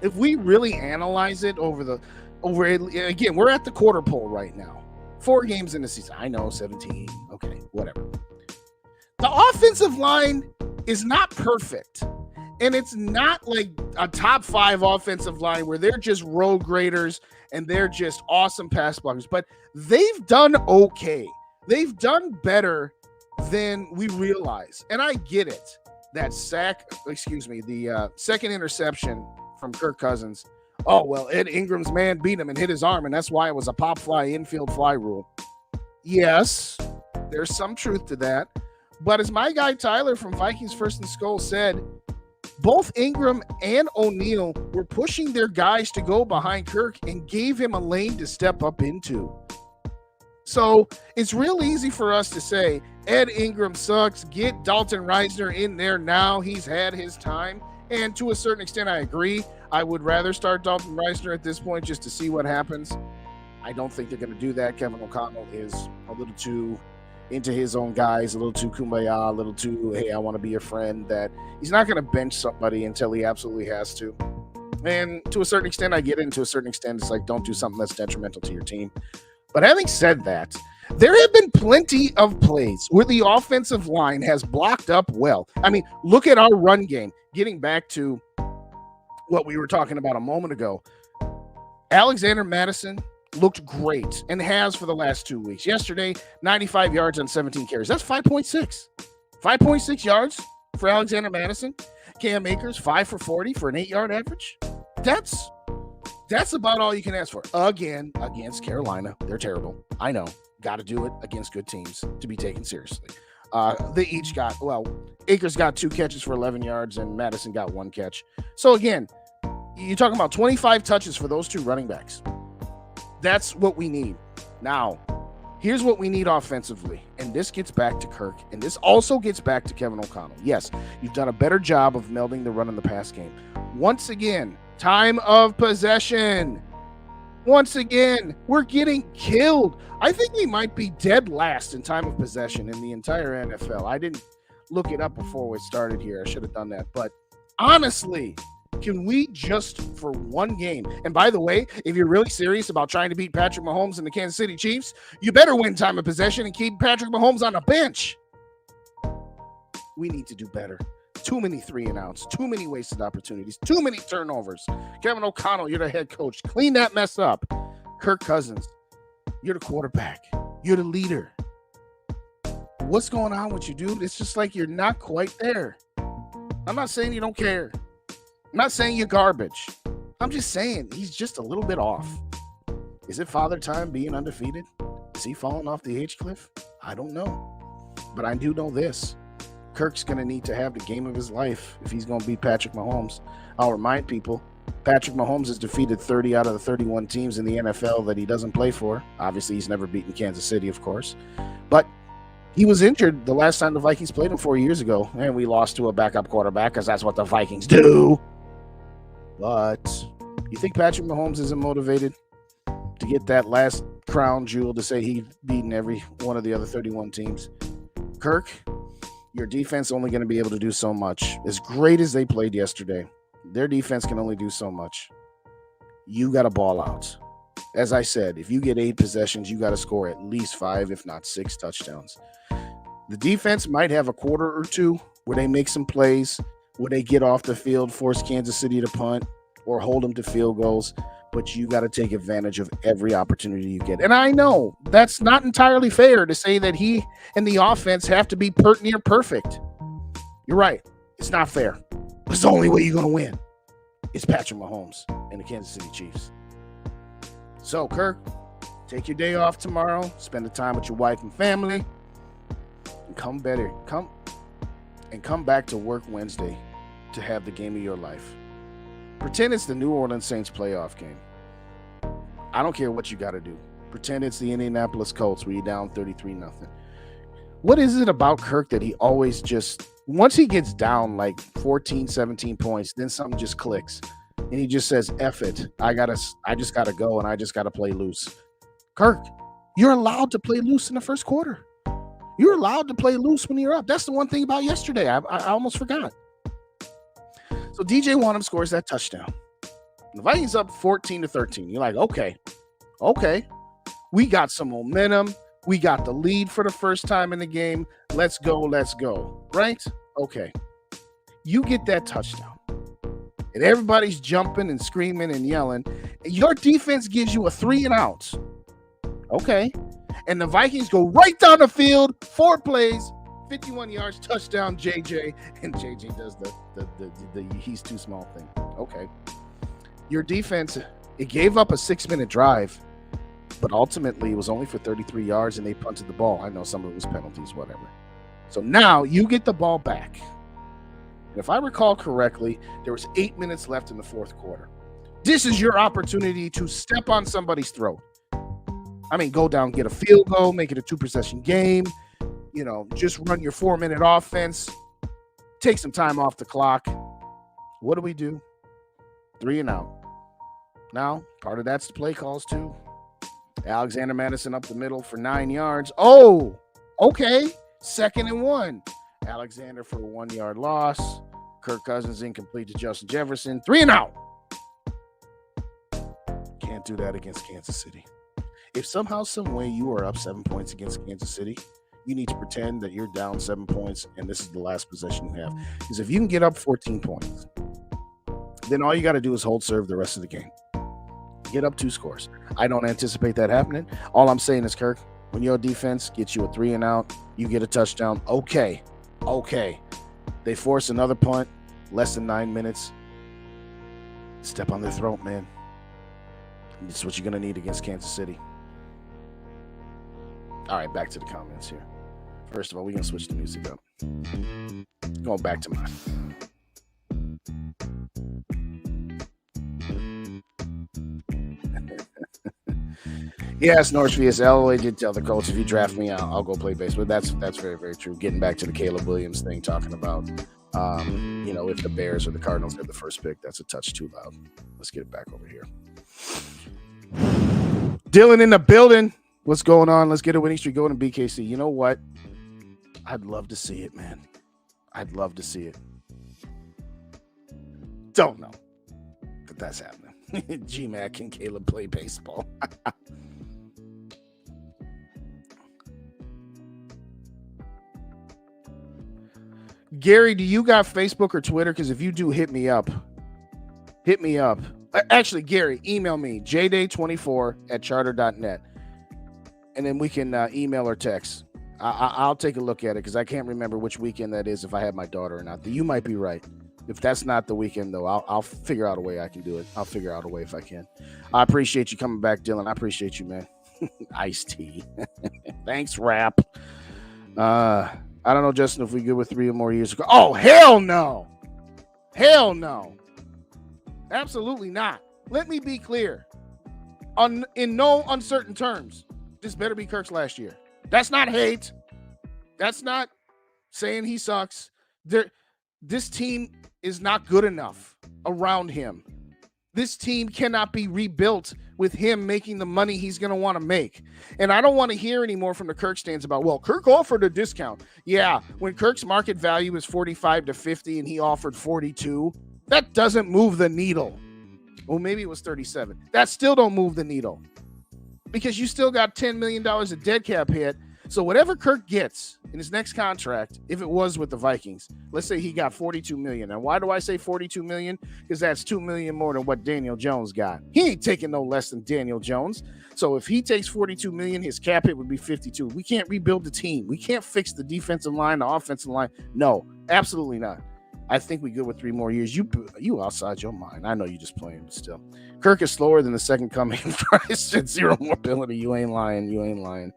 if we really analyze it again, we're at the quarter pole right now. 4 games in the season. I know, 17. Okay, whatever. The offensive line is not perfect. And it's not like a top 5 offensive line where they're just road graders and they're just awesome pass blockers. But they've done okay. They've done better than we realize. And I get it. That the second interception from Kirk Cousins. Oh, well, Ed Ingram's man beat him and hit his arm, and that's why it was a pop fly, infield fly rule. Yes, there's some truth to that. But as my guy Tyler from Vikings First and SKOL said, Both Ingram and O'Neal were pushing their guys to go behind Kirk and gave him a lane to step up into. So it's real easy for us to say, Ed Ingram sucks, get Dalton Reisner in there now, he's had his time. And to a certain extent, I agree. I would rather start Dalton Reisner at this point just to see what happens. I don't think they're going to do that. Kevin O'Connell is a little too into his own guys, a little too kumbaya, a little too, hey, I want to be your friend, that he's not going to bench somebody until he absolutely has to. And to a certain extent, I get it. And to a certain extent, it's like, don't do something that's detrimental to your team. But having said that, there have been plenty of plays where the offensive line has blocked up well. I mean, look at our run game. Getting back to what we were talking about a moment ago, Alexander Mattison looked great and has for the last 2 weeks. Yesterday, 95 yards on 17 carries. That's 5.6. 5.6 yards for Alexander Mattison. Cam Akers, 5 for 40 for an 8-yard average. That's about all you can ask for. Again, against Carolina. They're terrible. I know. Got to do it against good teams to be taken seriously. They each got, Akers got 2 catches for 11 yards and Madison got 1 catch. So again, you're talking about 25 touches for those 2 running backs. That's what we need. Now, here's what we need offensively. And this gets back to Kirk. And this also gets back to Kevin O'Connell. Yes, you've done a better job of melding the run and the pass game. Once again, time of possession. Once again, we're getting killed. I think we might be dead last in time of possession in the entire NFL. I didn't look it up before we started here. I should have done that. But honestly, can we just for one game, and by the way, if you're really serious about trying to beat Patrick Mahomes and the Kansas City Chiefs, you better win time of possession and keep Patrick Mahomes on the bench. We need to do better. Too many 3-and-outs, too many wasted opportunities, too many turnovers. Kevin O'Connell, you're the head coach. Clean that mess up. Kirk Cousins, you're the quarterback. You're the leader. What's going on with you, dude? It's just like you're not quite there. I'm not saying you don't care. I'm not saying you're garbage. I'm just saying he's just a little bit off. Is it Father Time being undefeated? Is he falling off the age cliff? I don't know. But I do know this. Kirk's going to need to have the game of his life if he's going to beat Patrick Mahomes. I'll remind people, Patrick Mahomes has defeated 30 out of the 31 teams in the NFL that he doesn't play for. Obviously, he's never beaten Kansas City, of course. But he was injured the last time the Vikings played him 4 years ago, and we lost to a backup quarterback because that's what the Vikings do. But you think Patrick Mahomes isn't motivated to get that last crown jewel to say he's beaten every one of the other 31 teams? Kirk, your defense only going to be able to do so much. As great as they played yesterday, their defense can only do so much. You got to ball out. As I said, if you get 8 possessions, you got to score at least 5, if not 6 touchdowns. The defense might have a quarter or two where they make some plays, where they get off the field, force Kansas City to punt, or hold them to field goals. But you got to take advantage of every opportunity you get. And I know that's not entirely fair to say that he and the offense have to be near perfect. You're right. It's not fair. But it's the only way you're going to win. It's Patrick Mahomes and the Kansas City Chiefs. So, Kirk, take your day off tomorrow. Spend the time with your wife and family. And come back to work Wednesday to have the game of your life. Pretend it's the New Orleans Saints playoff game. I don't care what you got to do. Pretend it's the Indianapolis Colts where you're down 33-0. What is it about Kirk that he always just, once he gets down like 14, 17 points, then something just clicks. And he just says, F it. I just got to go and I just got to play loose. Kirk, you're allowed to play loose in the first quarter. You're allowed to play loose when you're up. That's the one thing about yesterday. I almost forgot. So DJ Wonnum scores that touchdown. The Vikings up 14-13. You're like, okay. We got some momentum. We got the lead for the first time in the game. Let's go. Right? Okay. You get that touchdown. And everybody's jumping and screaming and yelling. Your defense gives you a 3-and-out. Okay. And the Vikings go right down the field, 4 plays, 51 yards, touchdown, JJ. And JJ does the he's too small thing. Okay. Your defense, it gave up a 6-minute drive, but ultimately it was only for 33 yards and they punted the ball. I know some of it was penalties, whatever. So now you get the ball back. And if I recall correctly, there was 8 minutes left in the fourth quarter. This is your opportunity to step on somebody's throat. I mean, go down, get a field goal, make it a 2-possession game. Just run your 4-minute offense. Take some time off the clock. What do? 3 and out. Now, part of that's the play calls too. Alexander Madison up the middle for 9 yards. Oh, okay. 2nd and 1. Alexander for a 1-yard loss. Kirk Cousins incomplete to Justin Jefferson. 3 and out. Can't do that against Kansas City. If somehow, some way you are up 7 points against Kansas City, you need to pretend that you're down 7 points and this is the last possession you have. Because if you can get up 14 points, then all you got to do is hold serve the rest of the game. Get up 2 scores. I don't anticipate that happening. All I'm saying is, Kirk, when your defense gets you a 3 and out, you get a touchdown. Okay. They force another punt, less than 9 minutes. Step on their throat, man. That's what you're going to need against Kansas City. All right, back to the comments here. First of all, we're going to switch the music up. Going back to mine. Yes, North VSL, I did tell the coach, if you draft me, I'll go play baseball. That's very, very true. Getting back to the Caleb Williams thing, talking about, if the Bears or the Cardinals have the first pick, that's a touch too loud. Let's get it back over here. Dylan in the building. What's going on? Let's get a winning streak going in BKC. You know what? I'd love to see it, man. I'd love to see it. Don't know that that's happening. G-Mac and Caleb play baseball. Gary, do you got Facebook or Twitter? Because if you do, hit me up. Actually, Gary, email me, jday24@charter.net. And then we can email or text. I'll take a look at it because I can't remember which weekend that is if I have my daughter or not. You might be right. If that's not the weekend, though, I'll figure out a way I can do it. I'll figure out a way if I can. I appreciate you coming back, Dylan. I appreciate you, man. Iced tea. Thanks, Rap. I don't know, Justin, if we good with 3 or more years ago. Oh, hell no. Hell no. Absolutely not. Let me be clear. In no uncertain terms, this better be Kirk's last year. That's not hate. That's not saying he sucks. This team is not good enough around him. This team cannot be rebuilt with him making the money he's going to want to make. And I don't want to hear anymore from the Kirk stands about, well, Kirk offered a discount. Yeah, when Kirk's market value is 45 to 50 and he offered 42, that doesn't move the needle. Well, maybe it was 37. That still don't move the needle because you still got $10 million of dead cap hit. So whatever Kirk gets in his next contract, if it was with the Vikings, let's say he got $42 million. And why do I say $42 million? Because that's $2 million more than what Daniel Jones got. He ain't taking no less than Daniel Jones. So if he takes $42 million, his cap hit would be 52. We can't rebuild the team. We can't fix the defensive line, the offensive line. No, absolutely not. I think we good with 3 more years. You outside your mind. I know you just playing, but still. Kirk is slower than the second coming of Christ and zero mobility. You ain't lying.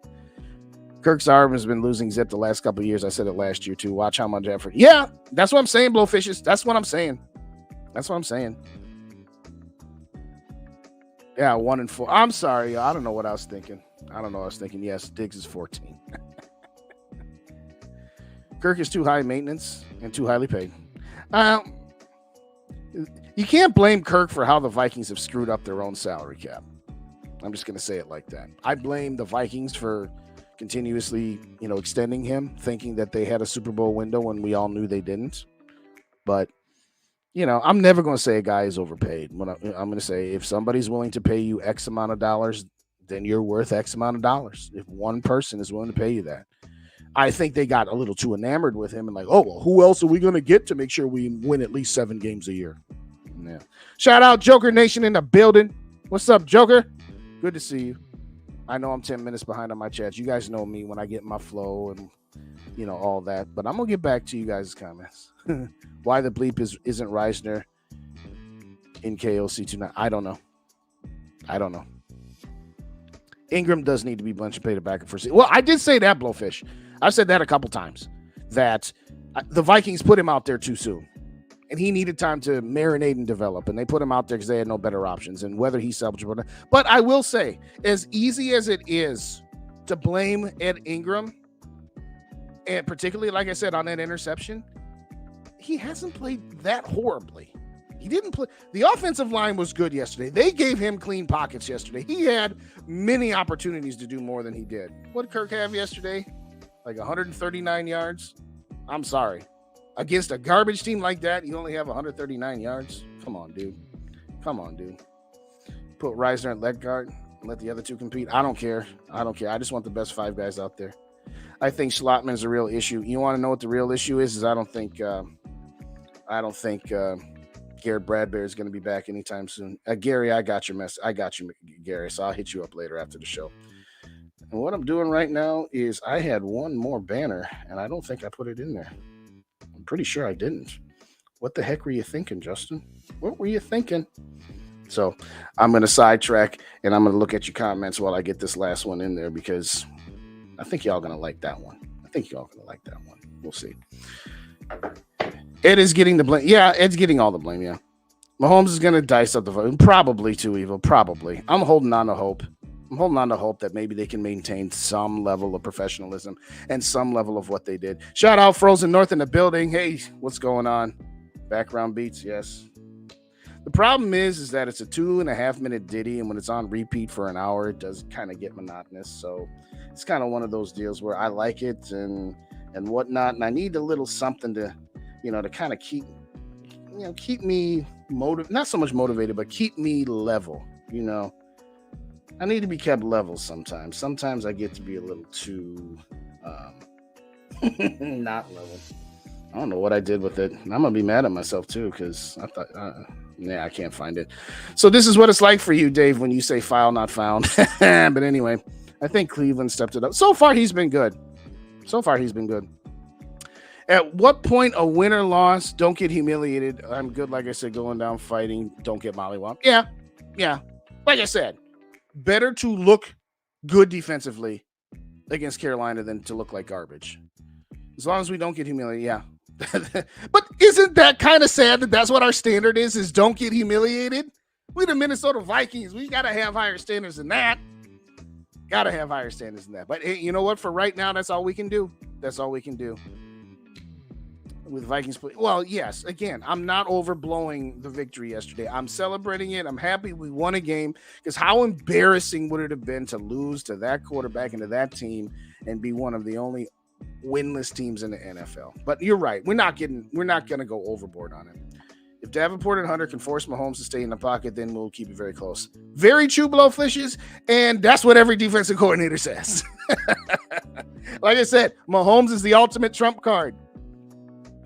Kirk's arm has been losing zip the last couple of years. I said it last year, too. Watch how much effort. Yeah, that's what I'm saying, Blowfishes. That's what I'm saying. Yeah, 1-4. I'm sorry. I don't know what I was thinking. Yes, Diggs is 14. Kirk is too high maintenance and too highly paid. You can't blame Kirk for how the Vikings have screwed up their own salary cap. I'm just going to say it like that. I blame the Vikings for continuously, extending him, thinking that they had a Super Bowl window when we all knew they didn't. But, I'm never going to say a guy is overpaid. I'm going to say if somebody's willing to pay you X amount of dollars, then you're worth X amount of dollars. If one person is willing to pay you that. I think they got a little too enamored with him and like, oh, well, who else are we going to get to make sure we win at least 7 games a year? Yeah. Shout out Joker Nation in the building. What's up, Joker? Good to see you. I know I'm 10 minutes behind on my chats. You guys know me when I get my flow and, all that. But I'm going to get back to you guys' comments. Why the bleep isn't Reisner in KOC tonight? I don't know. Ingram does need to be bunch of paid back and first. Well, I did say that, Blowfish. I've said that a couple times, that the Vikings put him out there too soon. and he needed time to marinate and develop, and they put him out there because they had no better options, and whether he's salvageable or not. But I will say, as easy as it is to blame Ed Ingram, and particularly, like I said, on that interception, he hasn't played that horribly. He didn't play. The offensive line was good yesterday. They gave him clean pockets yesterday. He had many opportunities to do more than he did. What did Kirk have yesterday? Like 139 yards? I'm sorry. Against a garbage team like that, you only have 139 yards? Come on, dude. Put Reisner at leg guard and let the other two compete. I don't care. I just want the best 5 guys out there. I think Schlottman's a real issue. You want to know what the real issue is I don't think Garrett Bradbury is going to be back anytime soon. Gary, I got your mess. I got you, Gary. So I'll hit you up later after the show. And what I'm doing right now is I had one more banner, and I don't think I put it in there. I'm pretty sure I didn't. What the heck were you thinking, Justin? What were you thinking? So I'm going to sidetrack, and I'm going to look at your comments while I get this last one in there because I think y'all going to like that one. We'll see. Ed is getting the blame. Yeah, Ed's getting all the blame, yeah. Mahomes is going to dice up the vote. Probably too evil. Probably. I'm holding on to hope. That maybe they can maintain some level of professionalism and some level of what they did. Shout out Frozen North in the building. Hey, what's going on? Background beats, yes. The problem is that it's a 2.5 minute ditty, and when it's on repeat for an hour, it does kind of get monotonous. So it's kind of one of those deals where I like it and whatnot, and I need a little something to kind of keep me not so much motivated, but keep me level. I need to be kept level sometimes. Sometimes I get to be a little too not level. I don't know what I did with it. I'm gonna be mad at myself too because I thought, I can't find it. So this is what it's like for you, Dave, when you say file not found. But anyway, I think Cleveland stepped it up. So far, he's been good. At what point a win or loss, don't get humiliated. I'm good, like I said, going down fighting. Don't get mollywopped. Yeah. Like I said, better to look good defensively against Carolina than to look like garbage. As long as we don't get humiliated, yeah. But isn't that kind of sad that that's what our standard is don't get humiliated? We're the Minnesota Vikings. We got to have higher standards than that. But hey, you know what? For right now, that's all we can do. With Vikings play. Well, yes, again, I'm not overblowing the victory yesterday. I'm celebrating it. I'm happy we won a game because how embarrassing would it have been to lose to that quarterback and to that team and be one of the only winless teams in the NFL. But you're right. We're not going to go overboard on it. If Davenport and Hunter can force Mahomes to stay in the pocket, then we'll keep it very close. Very true, Blowfishes, and that's what every defensive coordinator says. Like I said, Mahomes is the ultimate trump card.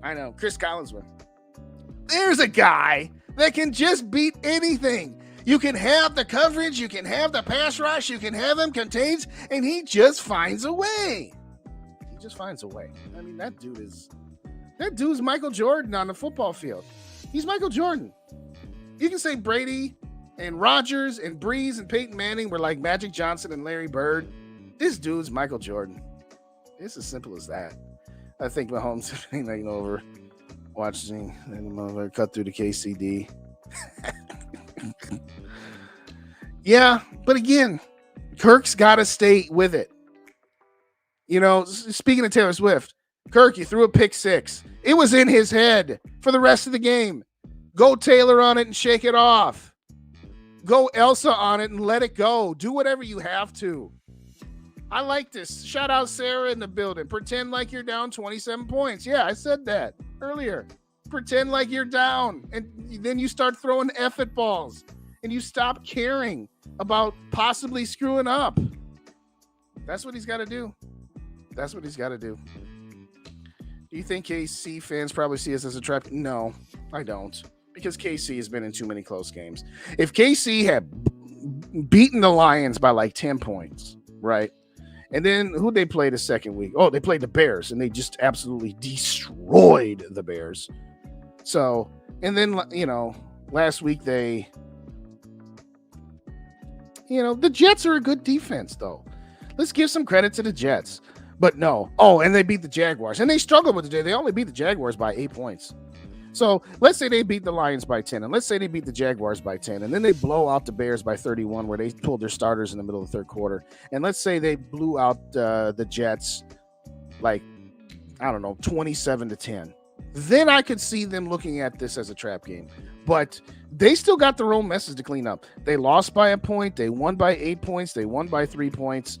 I know, Chris Collinsworth. There's a guy that can just beat anything. You can have the coverage, you can have the pass rush, you can have him contained, and he just finds a way. I mean, that dude's Michael Jordan on the football field. He's Michael Jordan. You can say Brady and Rodgers and Breeze and Peyton Manning were like Magic Johnson and Larry Bird. This dude's Michael Jordan. It's as simple as that. I think Mahomes is over watching and cut through the KCD. Yeah, but again, Kirk's got to stay with it. Speaking of Taylor Swift, Kirk, you threw a pick 6. It was in his head for the rest of the game. Go Taylor on it and shake it off. Go Elsa on it and let it go. Do whatever you have to. I like this. Shout out Sarah in the building. Pretend like you're down 27 points. Yeah, I said that earlier. Pretend like you're down. And then you start throwing effort balls. And you stop caring about possibly screwing up. That's what he's got to do. Do you think KC fans probably see us as a trap? No, I don't. Because KC has been in too many close games. If KC had beaten the Lions by like 10 points, right? And then who they played the second week? Oh, they played the Bears, and they just absolutely destroyed the Bears. So, and then, last week the Jets are a good defense, though. Let's give some credit to the Jets. But no. Oh, and they beat the Jaguars. And they struggled with the Jaguars. They only beat the Jaguars by 8 points. So let's say they beat the Lions by 10, and let's say they beat the Jaguars by 10, and then they blow out the Bears by 31, where they pulled their starters in the middle of the third quarter. And let's say they blew out the Jets, like, I don't know, 27-10. Then I could see them looking at this as a trap game. But they still got their own messes to clean up. They lost by a point. They won by 8 points. They won by 3 points.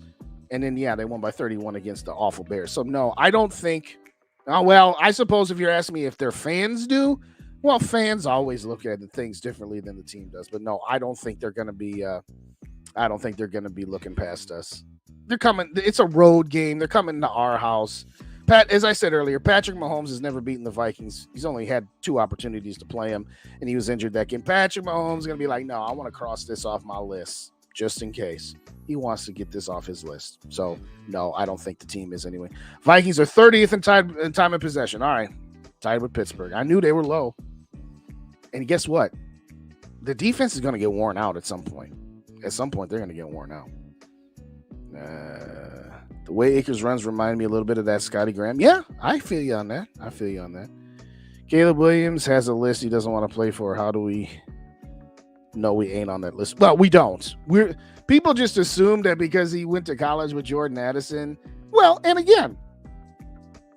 And then, they won by 31 against the awful Bears. So, no, I don't think – well, I suppose if you're asking me if their fans do, well, fans always look at things differently than the team does. But, no, I don't think they're going to be I don't think they're going to be looking past us. They're coming – it's a road game. They're coming to our house. As I said earlier, Patrick Mahomes has never beaten the Vikings. He's only had 2 opportunities to play him, and he was injured that game. Patrick Mahomes is going to be like, no, I want to cross this off my list just in case. He wants to get this off his list. So, no, I don't think the team is anyway. Vikings are 30th in time of possession. All right, tied with Pittsburgh. I knew they were low. And guess what? The defense is going to get worn out at some point. At some point, they're going to get worn out. The way Akers runs remind me a little bit of that Scotty Graham. Yeah, I feel you on that. Caleb Williams has a list he doesn't want to play for. How do we know we ain't on that list? Well, we don't. People just assume that because he went to college with Jordan Addison. Well, and again,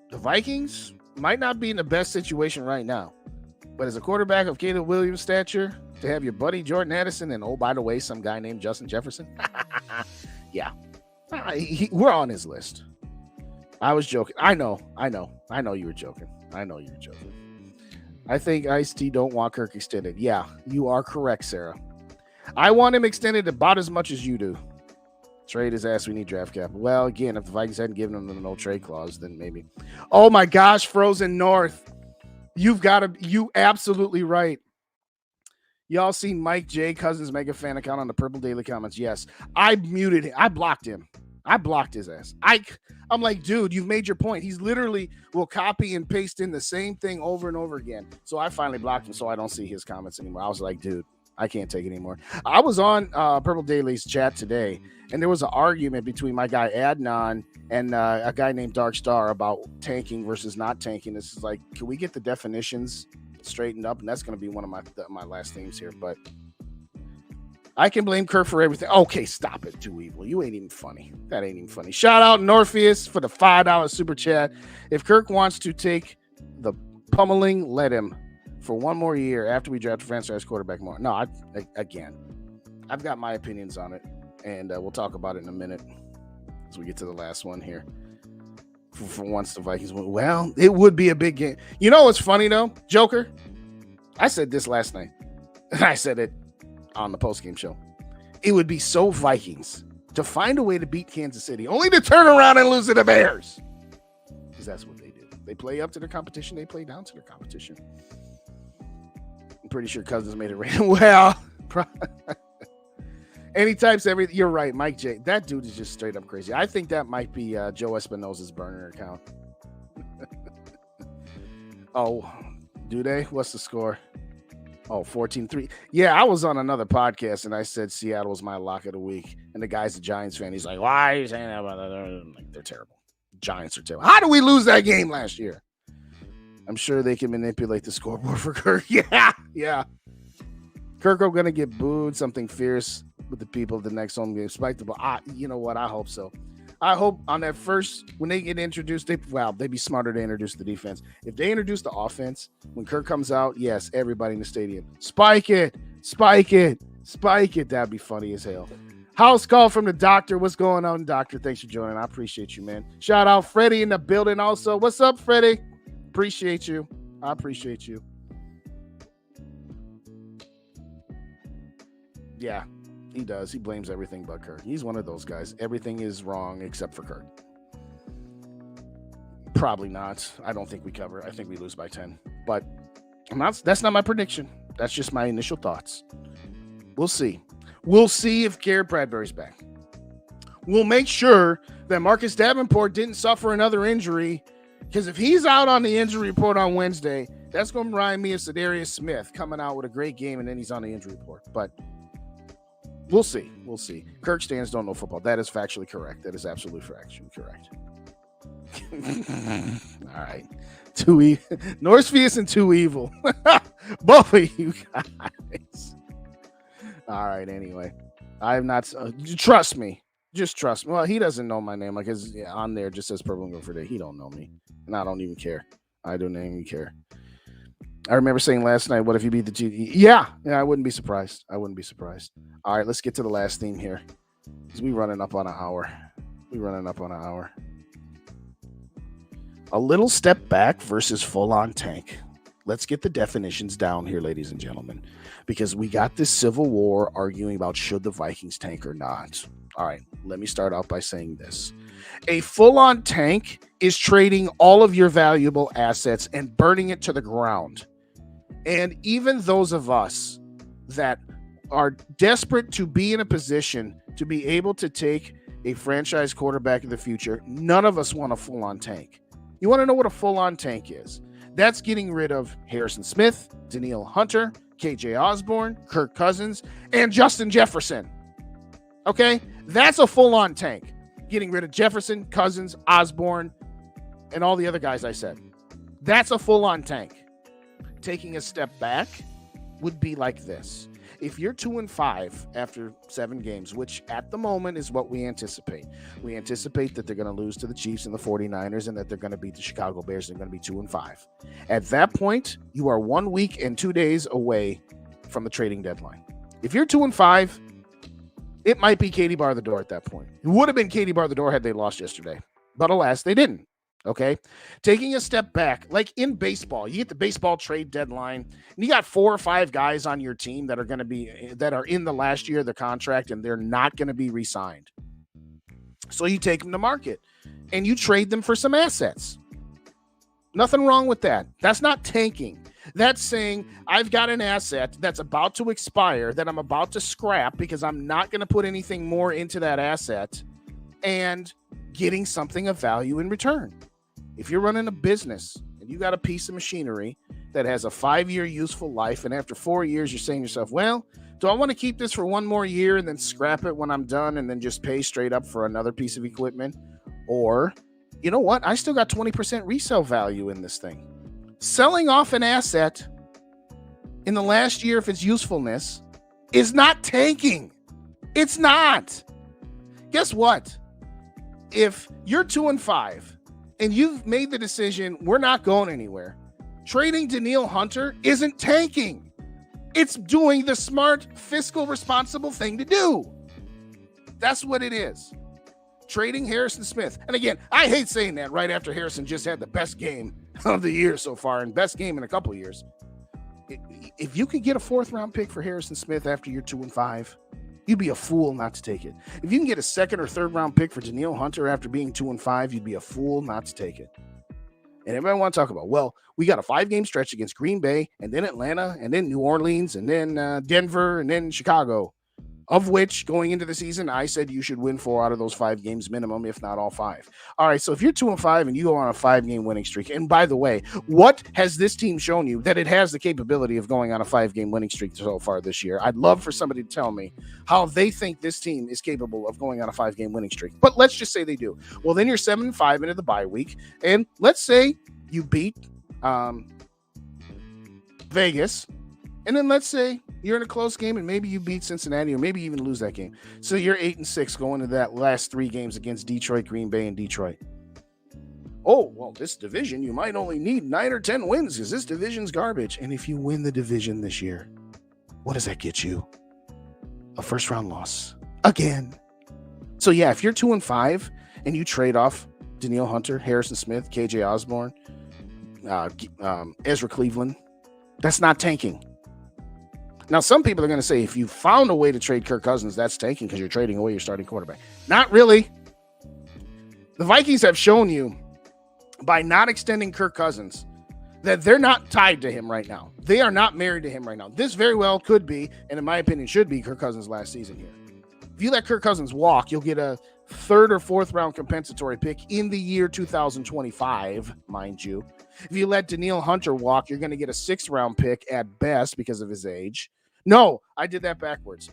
the Vikings might not be in the best situation right now. But as a quarterback of Caleb Williams' stature, to have your buddy Jordan Addison and, oh, by the way, some guy named Justin Jefferson. Yeah. We're on his list. I was joking. I know you were joking. I think Ice-T don't want Kirk extended. Yeah, you are correct, Sarah. I want him extended about as much as you do. Trade his ass. We need draft cap. Well, again, if the Vikings hadn't given him the no trade clause, then maybe. Oh my gosh, Frozen North. You absolutely right. Y'all seen Mike J. Cousins mega fan account on the Purple Daily Comments? Yes. I muted him. I blocked him. I blocked his ass. I'm like, dude, you've made your point. He's literally will copy and paste in the same thing over and over again. So I finally blocked him so I don't see his comments anymore. I was like, dude, I can't take it anymore. I was on Purple Daily's chat today, and there was an argument between my guy Adnan and a guy named Dark Star about tanking versus not tanking. This is like, can we get the definitions straightened up? And that's going to be one of my last themes here. But I can blame Kirk for everything. Okay, stop it, Too Evil. You ain't even funny. That ain't even funny. Shout out Norpheus for the $5 super chat. If Kirk wants to take the pummeling, let him for one more year after we draft a franchise quarterback more. No, I've got my opinions on it, and we'll talk about it in a minute as we get to the last one here. For once, the Vikings win. Well, it would be a big game. You know what's funny, though, Joker? I said this last night. I said it on the postgame show. It would be so Vikings to find a way to beat Kansas City, only to turn around and lose to the Bears. Because that's what they do. They play up to their competition. They play down to their competition. I'm pretty sure Cousins made it rain. Well, and he types everything. You're right, Mike J. That dude is just straight up crazy. I think that might be Joe Espinosa's burner account. Oh, do they? What's the score? Oh, 14-3. Yeah, I was on another podcast, and I said Seattle was my lock of the week. And the guy's a Giants fan. He's like, why are you saying that about that? I'm like, they're terrible. Giants are terrible. How did we lose that game last year? I'm sure they can manipulate the scoreboard for Kirk. Yeah. Kirk are going to get booed, something fierce with the people at the next home game. Spectacle. You know what? I hope so. I hope on that first, when they get introduced, they'd be smarter to introduce the defense. If they introduce the offense, when Kirk comes out, yes, everybody in the stadium, spike it. That'd be funny as hell. House call from the doctor. What's going on, doctor? Thanks for joining. I appreciate you, man. Shout out Freddie in the building also. What's up, Freddie? Appreciate you. I appreciate you. Yeah. He does. He blames everything but Kirk. He's one of those guys. Everything is wrong except for Kirk. Probably not. I don't think we cover. I think we lose by 10. But that's not my prediction. That's just my initial thoughts. We'll see. We'll see if Garrett Bradbury's back. We'll make sure that Marcus Davenport didn't suffer another injury, because if he's out on the injury report on Wednesday, that's going to remind me of Zadarius Smith coming out with a great game and then he's on the injury report. But we'll see. Kirk stands don't know football. That is factually correct. That is absolutely factually correct. All right. Norsevius and Too Evil. Both of you guys. All right, anyway. I have not. Trust me. Just trust me. Well, he doesn't know my name. Like, on there just says Purple and Go for Day. He don't know me. And I don't even care. I don't even care. I remember saying last night, what if you beat the Chiefs? Yeah, I wouldn't be surprised. All right, let's get to the last theme here. Because we're running up on an hour. A little step back versus full-on tank. Let's get the definitions down here, ladies and gentlemen. Because we got this civil war arguing about should the Vikings tank or not. All right, let me start out by saying this. A full-on tank is trading all of your valuable assets and burning it to the ground. And even those of us that are desperate to be in a position to be able to take a franchise quarterback of the future, none of us want a full-on tank. You want to know what a full-on tank is? That's getting rid of Harrison Smith, Danielle Hunter, KJ Osborne, Kirk Cousins, and Justin Jefferson. Okay? That's a full-on tank. Getting rid of Jefferson, Cousins, Osborne, and all the other guys I said. That's a full-on tank. Taking a step back would be like this. If you're 2-5 after 7 games, which at the moment is what we anticipate that they're going to lose to the Chiefs and the 49ers and that they're going to beat the Chicago Bears and they're going to be 2-5. At that point, you are 1 week and 2 days away from the trading deadline. If you're 2-5, it might be Katie bar the door at that point. It would have been Katie bar the door had they lost yesterday. But alas, they didn't. Okay, taking a step back, like in baseball, you get the baseball trade deadline, and you got 4 or 5 guys on your team that are in the last year of their contract, and they're not going to be re-signed. So you take them to market, and you trade them for some assets. Nothing wrong with that. That's not tanking. That's saying I've got an asset that's about to expire that I'm about to scrap because I'm not going to put anything more into that asset, and getting something of value in return. If you're running a business and you got a piece of machinery that has a 5-year useful life, and after 4 years, you're saying to yourself, well, do I want to keep this for 1 more year and then scrap it when I'm done and then just pay straight up for another piece of equipment? Or, you know what? I still got 20% resale value in this thing. Selling off an asset in the last year of its usefulness is not tanking. It's not. Guess what? If you're 2-5 and you've made the decision, we're not going anywhere, trading Danielle Hunter isn't tanking. It's doing the smart, fiscal, responsible thing to do. That's what it is. Trading Harrison Smith. And again, I hate saying that right after Harrison just had the best game of the year so far and best game in a couple of years. If you could get a 4th-round pick for Harrison Smith after you're 2-5, you'd be a fool not to take it. If you can get a 2nd or 3rd-round pick for Danielle Hunter after being 2-5, you'd be a fool not to take it. And everybody want to talk about, well, we got a 5-game stretch against Green Bay, and then Atlanta, and then New Orleans, and then Denver, and then Chicago, of which, going into the season, I said you should win 4 out of those 5 games minimum, if not all 5. All right, so if you're 2-5 and you go on a 5-game winning streak, and by the way, what has this team shown you that it has the capability of going on a 5-game winning streak so far this year? I'd love for somebody to tell me how they think this team is capable of going on a 5-game winning streak. But let's just say they do. Well, then you're 7-5 into the bye week, and let's say you beat Vegas, and then let's say you're in a close game and maybe you beat Cincinnati or maybe even lose that game. So you're 8-6 going to that last 3 games against Detroit, Green Bay, and Detroit. Oh, well, this division, you might only need 9 or 10 wins because this division's garbage. And if you win the division this year, what does that get you? A 1st-round loss. Again. So, yeah, if you're 2-5 and you trade off Danielle Hunter, Harrison Smith, KJ Osborne, Ezra Cleveland, that's not tanking. Now, some people are going to say, if you found a way to trade Kirk Cousins, that's tanking because you're trading away your starting quarterback. Not really. The Vikings have shown you by not extending Kirk Cousins that they're not tied to him right now. They are not married to him right now. This very well could be, and in my opinion, should be Kirk Cousins' last season here. If you let Kirk Cousins walk, you'll get a 3rd or 4th round compensatory pick in the year 2025, mind you. If you let Danielle Hunter walk, you're going to get a 6th round pick at best because of his age. No, I did that backwards.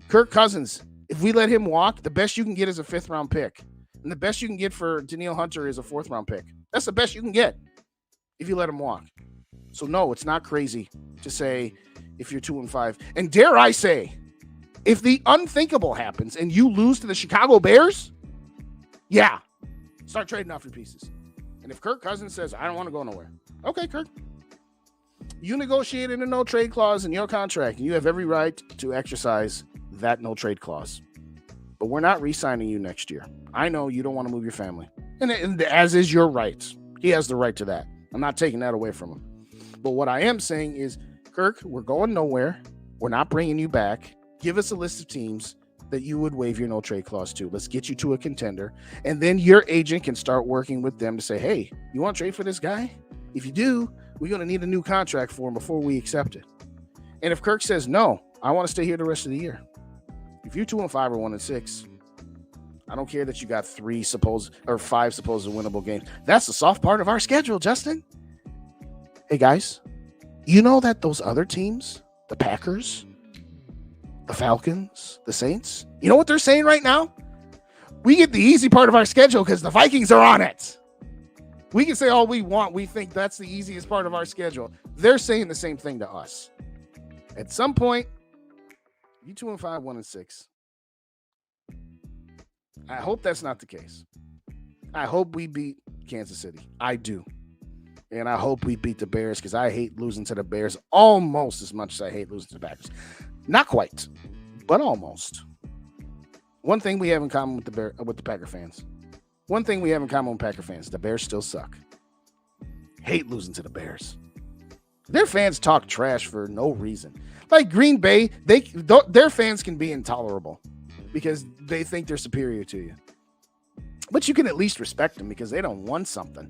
Kirk Cousins, if we let him walk, the best you can get is a 5th round pick. And the best you can get for Danielle Hunter is a 4th-round pick. That's the best you can get if you let him walk. So, no, it's not crazy to say if you're 2-5. And dare I say, if the unthinkable happens and you lose to the Chicago Bears, yeah, start trading off your pieces. And if Kirk Cousins says, I don't want to go nowhere, okay, Kirk, you negotiated a no-trade clause in your contract, and you have every right to exercise that no-trade clause. But we're not re-signing you next year. I know you don't want to move your family, and as is your right. He has the right to that. I'm not taking that away from him. But what I am saying is, Kirk, we're going nowhere. We're not bringing you back. Give us a list of teams that you would waive your no-trade clause to. Let's get you to a contender. And then your agent can start working with them to say, hey, you want to trade for this guy? If you do, we're going to need a new contract for him before we accept it. And if Kirk says, no, I want to stay here the rest of the year. If you're 2-5 or 1-6, I don't care that you got 5 supposed winnable games. That's the soft part of our schedule, Justin. Hey, guys, you know that those other teams, the Packers, the Falcons, the Saints, you know what they're saying right now? We get the easy part of our schedule because the Vikings are on it. We can say all we want. We think that's the easiest part of our schedule. They're saying the same thing to us. At some point, you 2-5, 1-6. I hope that's not the case. I hope we beat Kansas City. I do. And I hope we beat the Bears because I hate losing to the Bears almost as much as I hate losing to the Packers. Not quite, but almost. One thing we have in common with the Packer fans. One thing we have in common with Packer fans. The Bears still suck. Hate losing to the Bears. Their fans talk trash for no reason. Like Green Bay, their fans can be intolerable because they think they're superior to you. But you can at least respect them because they don't won something.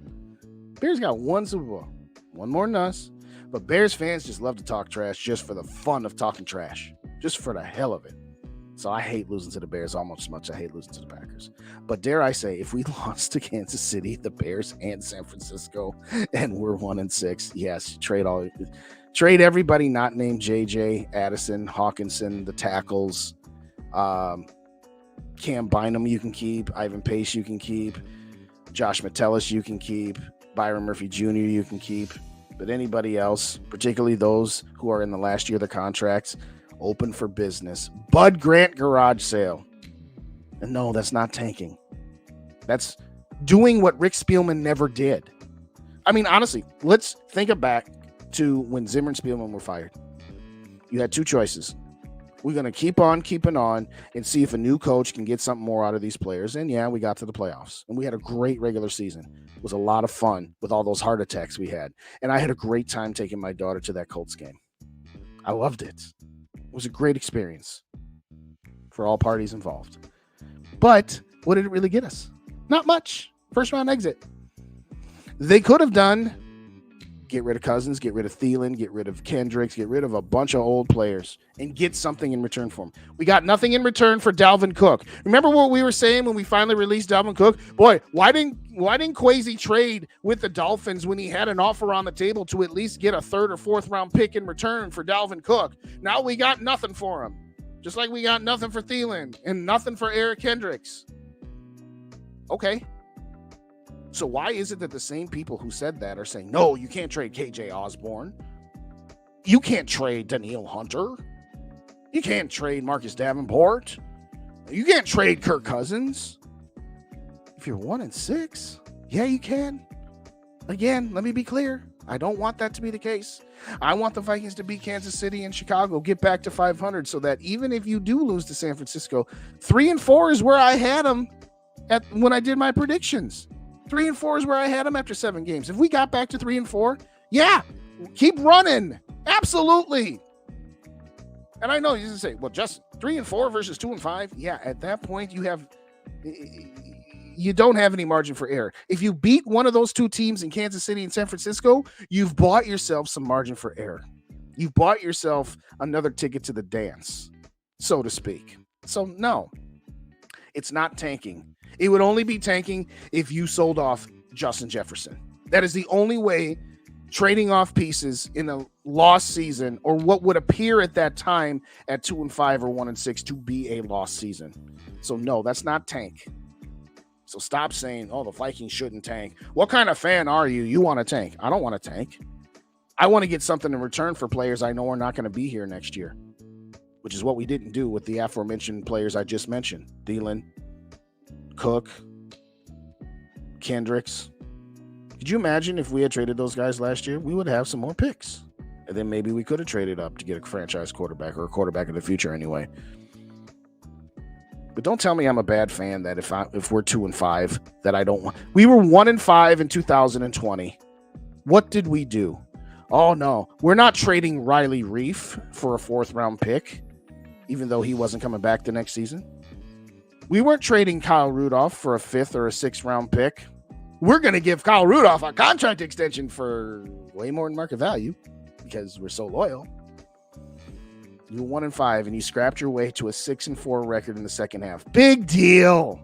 Bears got one Super Bowl, one more than us. But Bears fans just love to talk trash just for the fun of talking trash, just for the hell of it. So I hate losing to the Bears almost as much as I hate losing to the Packers. But dare I say, if we lost to Kansas City, the Bears, and San Francisco, and we're 1-6, yes, trade everybody not named JJ, Addison, Hawkinson, the tackles, Cam Bynum you can keep, Ivan Pace you can keep, Josh Metellus you can keep, Byron Murphy Jr. you can keep. But anybody else, particularly those who are in the last year of the contracts, open for business. Bud Grant garage sale. And no, that's not tanking. That's doing what Rick Spielman never did. I mean, honestly, let's think back to when Zimmer and Spielman were fired. You had two choices. We're going to keep on keeping on and see if a new coach can get something more out of these players. And yeah, we got to the playoffs and we had a great regular season. It was a lot of fun with all those heart attacks we had. And I had a great time taking my daughter to that Colts game. I loved it. It was a great experience for all parties involved. But what did it really get us? Not much. First round exit. They could have done get rid of Cousins, get rid of Thielen, get rid of Kendricks, get rid of a bunch of old players and get something in return for them. We got nothing in return for Dalvin Cook. Remember what we were saying when we finally released Dalvin Cook? Boy, why didn't Kwesi trade with the Dolphins when he had an offer on the table to at least get a 3rd or 4th round pick in return for Dalvin Cook? Now we got nothing for him. Just like we got nothing for Thielen and nothing for Eric Kendricks. Okay. So why is it that the same people who said that are saying, no, you can't trade KJ Osborne. You can't trade Danielle Hunter. You can't trade Marcus Davenport. You can't trade Kirk Cousins. If you're 1-6, yeah, you can. Again, let me be clear. I don't want that to be the case. I want the Vikings to beat Kansas City and Chicago, get back to 500 so that even if you do lose to San Francisco, 3-4 is where I had them when I did my predictions. 3-4 is where I had them after 7 games. If we got back to 3-4, yeah, keep running. Absolutely. And I know you're going to say, well, just 3-4 versus 2-5. Yeah, at that point, you don't have any margin for error. If you beat one of those two teams in Kansas City and San Francisco, you've bought yourself some margin for error. You've bought yourself another ticket to the dance, so to speak. So no, it's not tanking. It would only be tanking if you sold off Justin Jefferson. That is the only way trading off pieces in a lost season, or what would appear at that time at 2-5 or 1-6 to be a lost season. So no, that's not tank. So stop saying, oh, the Vikings shouldn't tank. What kind of fan are you? You want to tank. I don't want to tank. I want to get something in return for players I know are not going to be here next year, which is what we didn't do with the aforementioned players I just mentioned. Thielen, Cook, Kendricks. Could you imagine if we had traded those guys last year? We would have some more picks. And then maybe we could have traded up to get a franchise quarterback or a quarterback of the future anyway. But don't tell me I'm a bad fan that if we're 2-5 that I don't want. We were 1-5 in 2020. What did we do? Oh no, we're not trading Riley Reef for a 4th round pick, even though he wasn't coming back the next season. We weren't trading Kyle Rudolph for a 5th or a 6th round pick. We're going to give Kyle Rudolph a contract extension for way more than market value because we're so loyal. You were 1-5 and you scrapped your way to a 6-4 record in the second half. Big deal.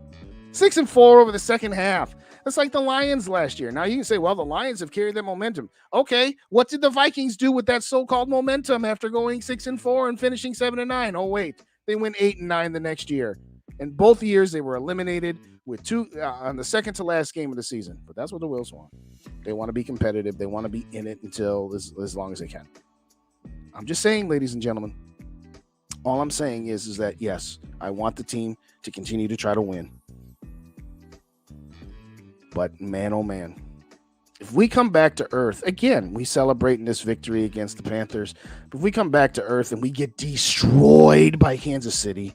6-4 over the second half. That's like the Lions last year. Now you can say, well, the Lions have carried that momentum. Okay, what did the Vikings do with that so-called momentum after going 6-4 and finishing 7-9? Oh, wait, they went 8-9 the next year. And both years they were eliminated with 2 on the second to last game of the season. But that's what the Wills want. They want to be competitive. They want to be in it until as long as they can. I'm just saying, ladies and gentlemen, all I'm saying is that, yes, I want the team to continue to try to win. But man, oh man, if we come back to earth, again, we celebrating this victory against the Panthers. But if we come back to earth and we get destroyed by Kansas City,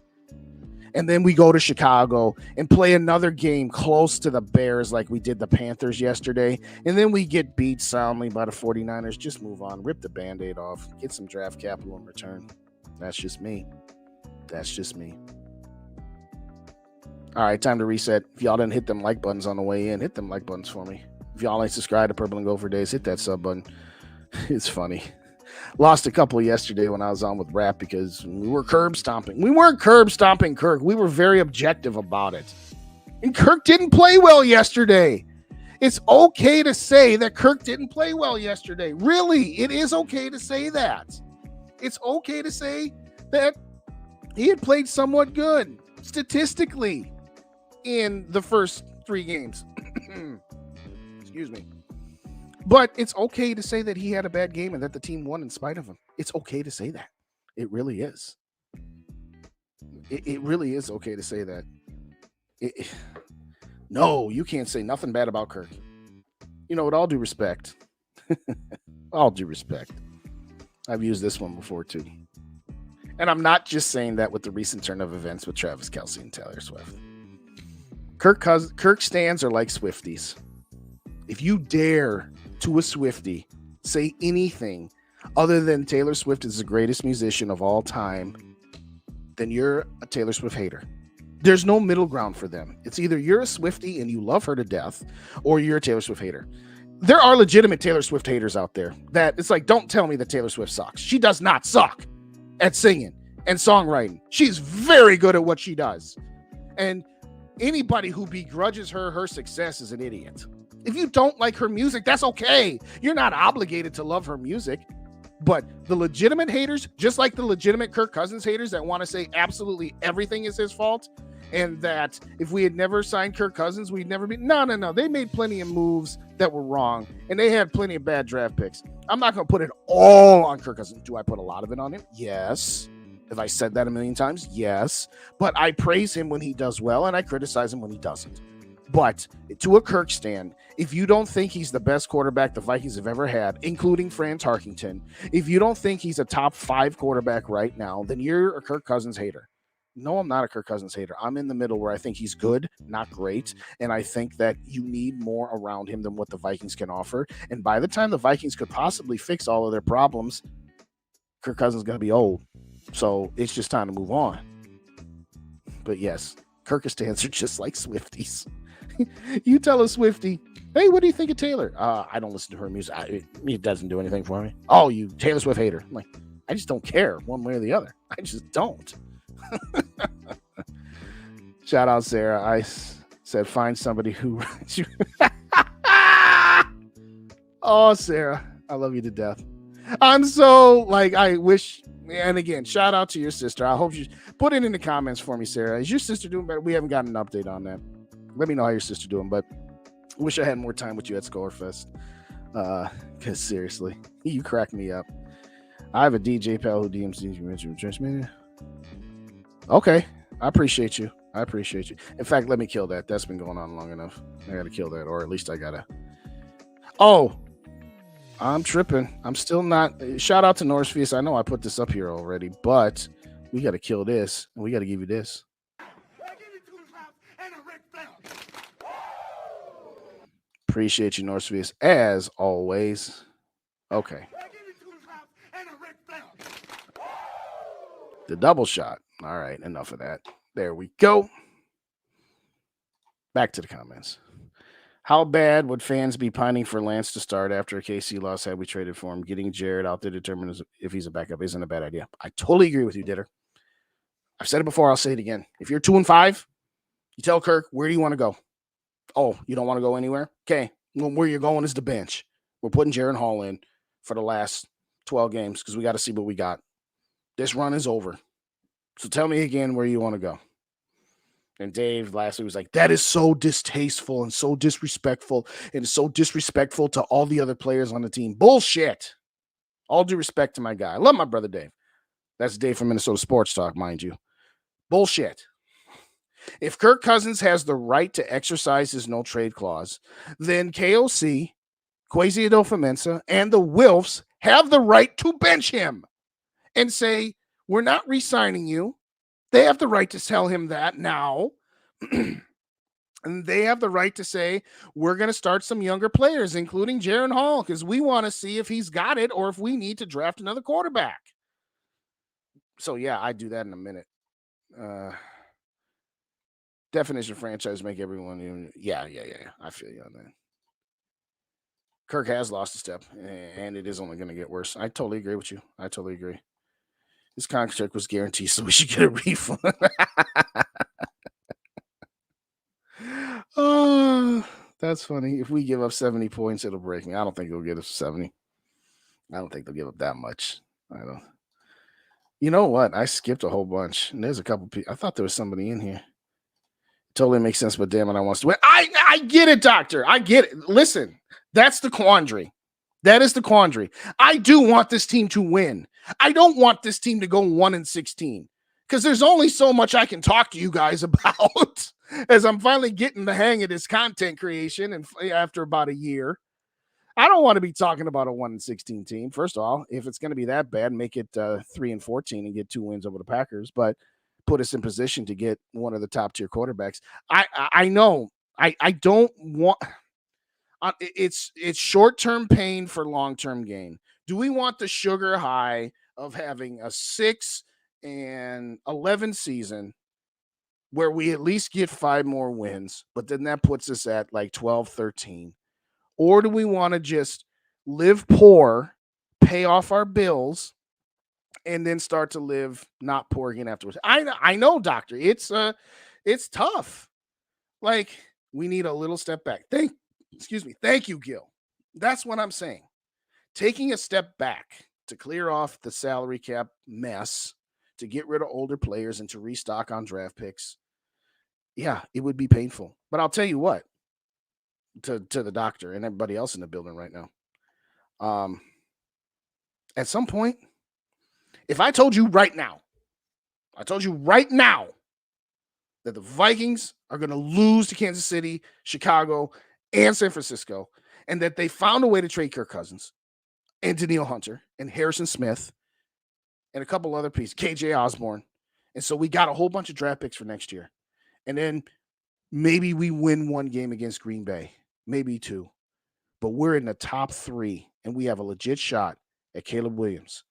and then we go to Chicago and play another game close to the Bears like we did the Panthers yesterday, and then we get beat soundly by the 49ers, just move on, rip the Band-Aid off, get some draft capital in return. That's just me. That's just me. All right, time to reset. If y'all didn't hit them like buttons on the way in, hit them like buttons for me. If y'all ain't subscribed to Purple and Gopher Days, hit that sub button. It's funny. Lost a couple yesterday when I was on with Rap because we were curb stomping. We weren't curb stomping Kirk. We were very objective about it. And Kirk didn't play well yesterday. It's okay to say that Kirk didn't play well yesterday. Really, it is okay to say that. It's okay to say that he had played somewhat good statistically in the first 3 games. Excuse me. But it's okay to say that he had a bad game and that the team won in spite of him. It's okay to say that. It really is. It really is okay to say that. No, you can't say nothing bad about Kirk. You know, with all due respect, I've used this one before too. And I'm not just saying that with the recent turn of events with Travis Kelce and Taylor Swift. Kirk stands are like Swifties. If you dare to a Swiftie say anything other than Taylor Swift is the greatest musician of all time, then you're a Taylor Swift hater. There's no middle ground for them. It's either you're a Swiftie and you love her to death, or you're a Taylor Swift hater. There are legitimate Taylor Swift haters out there that it's like, don't tell me that Taylor Swift sucks. She does not suck at singing and songwriting. She's very good at what she does. And anybody who begrudges her success is an idiot. If you don't like her music, that's okay. You're not obligated to love her music. But the legitimate haters, just like the legitimate Kirk Cousins haters that want to say absolutely everything is his fault, and that if we had never signed Kirk Cousins, we'd never be. No. They made plenty of moves that were wrong, and they had plenty of bad draft picks. I'm not going to put it all on Kirk Cousins. Do I put a lot of it on him? Yes. Have I said that a million times? Yes. But I praise him when he does well, and I criticize him when he doesn't. But to a Kirk stand, if you don't think he's the best quarterback the Vikings have ever had, including Franz Harkington, if you don't think he's a top 5 quarterback right now, then you're a Kirk Cousins hater. No, I'm not a Kirk Cousins hater. I'm in the middle where I think he's good, not great. And I think that you need more around him than what the Vikings can offer. And by the time the Vikings could possibly fix all of their problems, Kirk Cousins is going to be old. So it's just time to move on. But yes, Kirkistans are just like Swifties. You tell a Swiftie, hey, what do you think of Taylor? I don't listen to her music. It doesn't do anything for me. Oh, you Taylor Swift hater. I'm like, I just don't care one way or the other. I just don't. Shout out Sarah. I said find somebody who Oh, Sarah, I love you to death. I'm so like, I wish. And again, shout out to your sister. I hope you put it in the comments for me, Sarah. Is your sister doing better? We haven't gotten an update on that. Let me know how your sister doing, but I wish I had more time with you at Scorefest. Because seriously, you crack me up. I have a DJ pal who DMs transmitting. Okay, I appreciate you. In fact, let me kill that. That's been going on long enough. I gotta kill that, or at least I gotta. Oh, I'm tripping. I'm still not. Shout out to Norsefius. I know I put this up here already, but we gotta kill this, and we gotta give you this. Appreciate you, Norsefius, as always. Okay. The double shot. All right, enough of that. There we go. Back to the comments. How bad would fans be pining for Lance to start after a KC loss had we traded for him? Getting Jared out to determine if he's a backup isn't a bad idea. I totally agree with you, Ditter. I've said it before. I'll say it again. If you're 2-5, you tell Kirk, where do you want to go? Oh, you don't want to go anywhere? Okay. Well, where you're going is the bench. We're putting Jaron Hall in for the last 12 games because we got to see what we got. This run is over. So tell me again where you want to go. And Dave last week was like, that is so distasteful and so disrespectful and so disrespectful to all the other players on the team. Bullshit. All due respect to my guy. I love my brother Dave. That's Dave from Minnesota Sports Talk, mind you. Bullshit. If Kirk Cousins has the right to exercise his no-trade clause, then KOC, Kwesi Adolfo-Mensah, and the Wilfs have the right to bench him and say, we're not re-signing you. They have the right to tell him that now. And they have the right to say, we're going to start some younger players, including Jaron Hall, because we want to see if he's got it or if we need to draft another quarterback. So, yeah, I'd do that in a minute. Definition franchise make everyone. Yeah. I feel you on that. Kirk has lost a step, and it is only going to get worse. I totally agree with you. I totally agree. This contract was guaranteed, so we should get a refund. Oh, that's funny. If we give up 70 points, it'll break me. I don't think they'll get us 70. I don't think they'll give up that much. I don't. You know what? I skipped a whole bunch. And there's a couple people. I thought there was somebody in here. Totally makes sense, but damn it, I want to win. I get it, Doctor. I get it. Listen, that's the quandary. That is the quandary. I do want this team to win. I don't want this team to go 1-16 because there's only so much I can talk to you guys about as I'm finally getting the hang of this content creation. And after about a year, I don't want to be talking about a 1-16 team. First of all, if it's going to be that bad, make it 3-14 and get 2 wins over the Packers, but put us in position to get one of the top tier quarterbacks. I know. I don't want. It's short-term pain for long-term gain. Do we want the sugar high of having a 6-11 season where we at least get 5 more wins, but then that puts us at like 12-13? Or do we want to just live poor, pay off our bills, and then start to live not poor again afterwards? I know, Doctor. It's tough. Like, we need a little step back. Thank you, Gil. That's what I'm saying. Taking a step back to clear off the salary cap mess, to get rid of older players and to restock on draft picks. Yeah, it would be painful. But I'll tell you what, to the Doctor and everybody else in the building right now. At some point, if I told you right now that the Vikings are going to lose to Kansas City, Chicago, and San Francisco, and that they found a way to trade Kirk Cousins and Daniil Hunter and Harrison Smith and a couple other pieces, KJ Osborne. And so we got a whole bunch of draft picks for next year. And then maybe we win 1 game against Green Bay, maybe 2. But we're in the top 3, and we have a legit shot at Caleb Williams.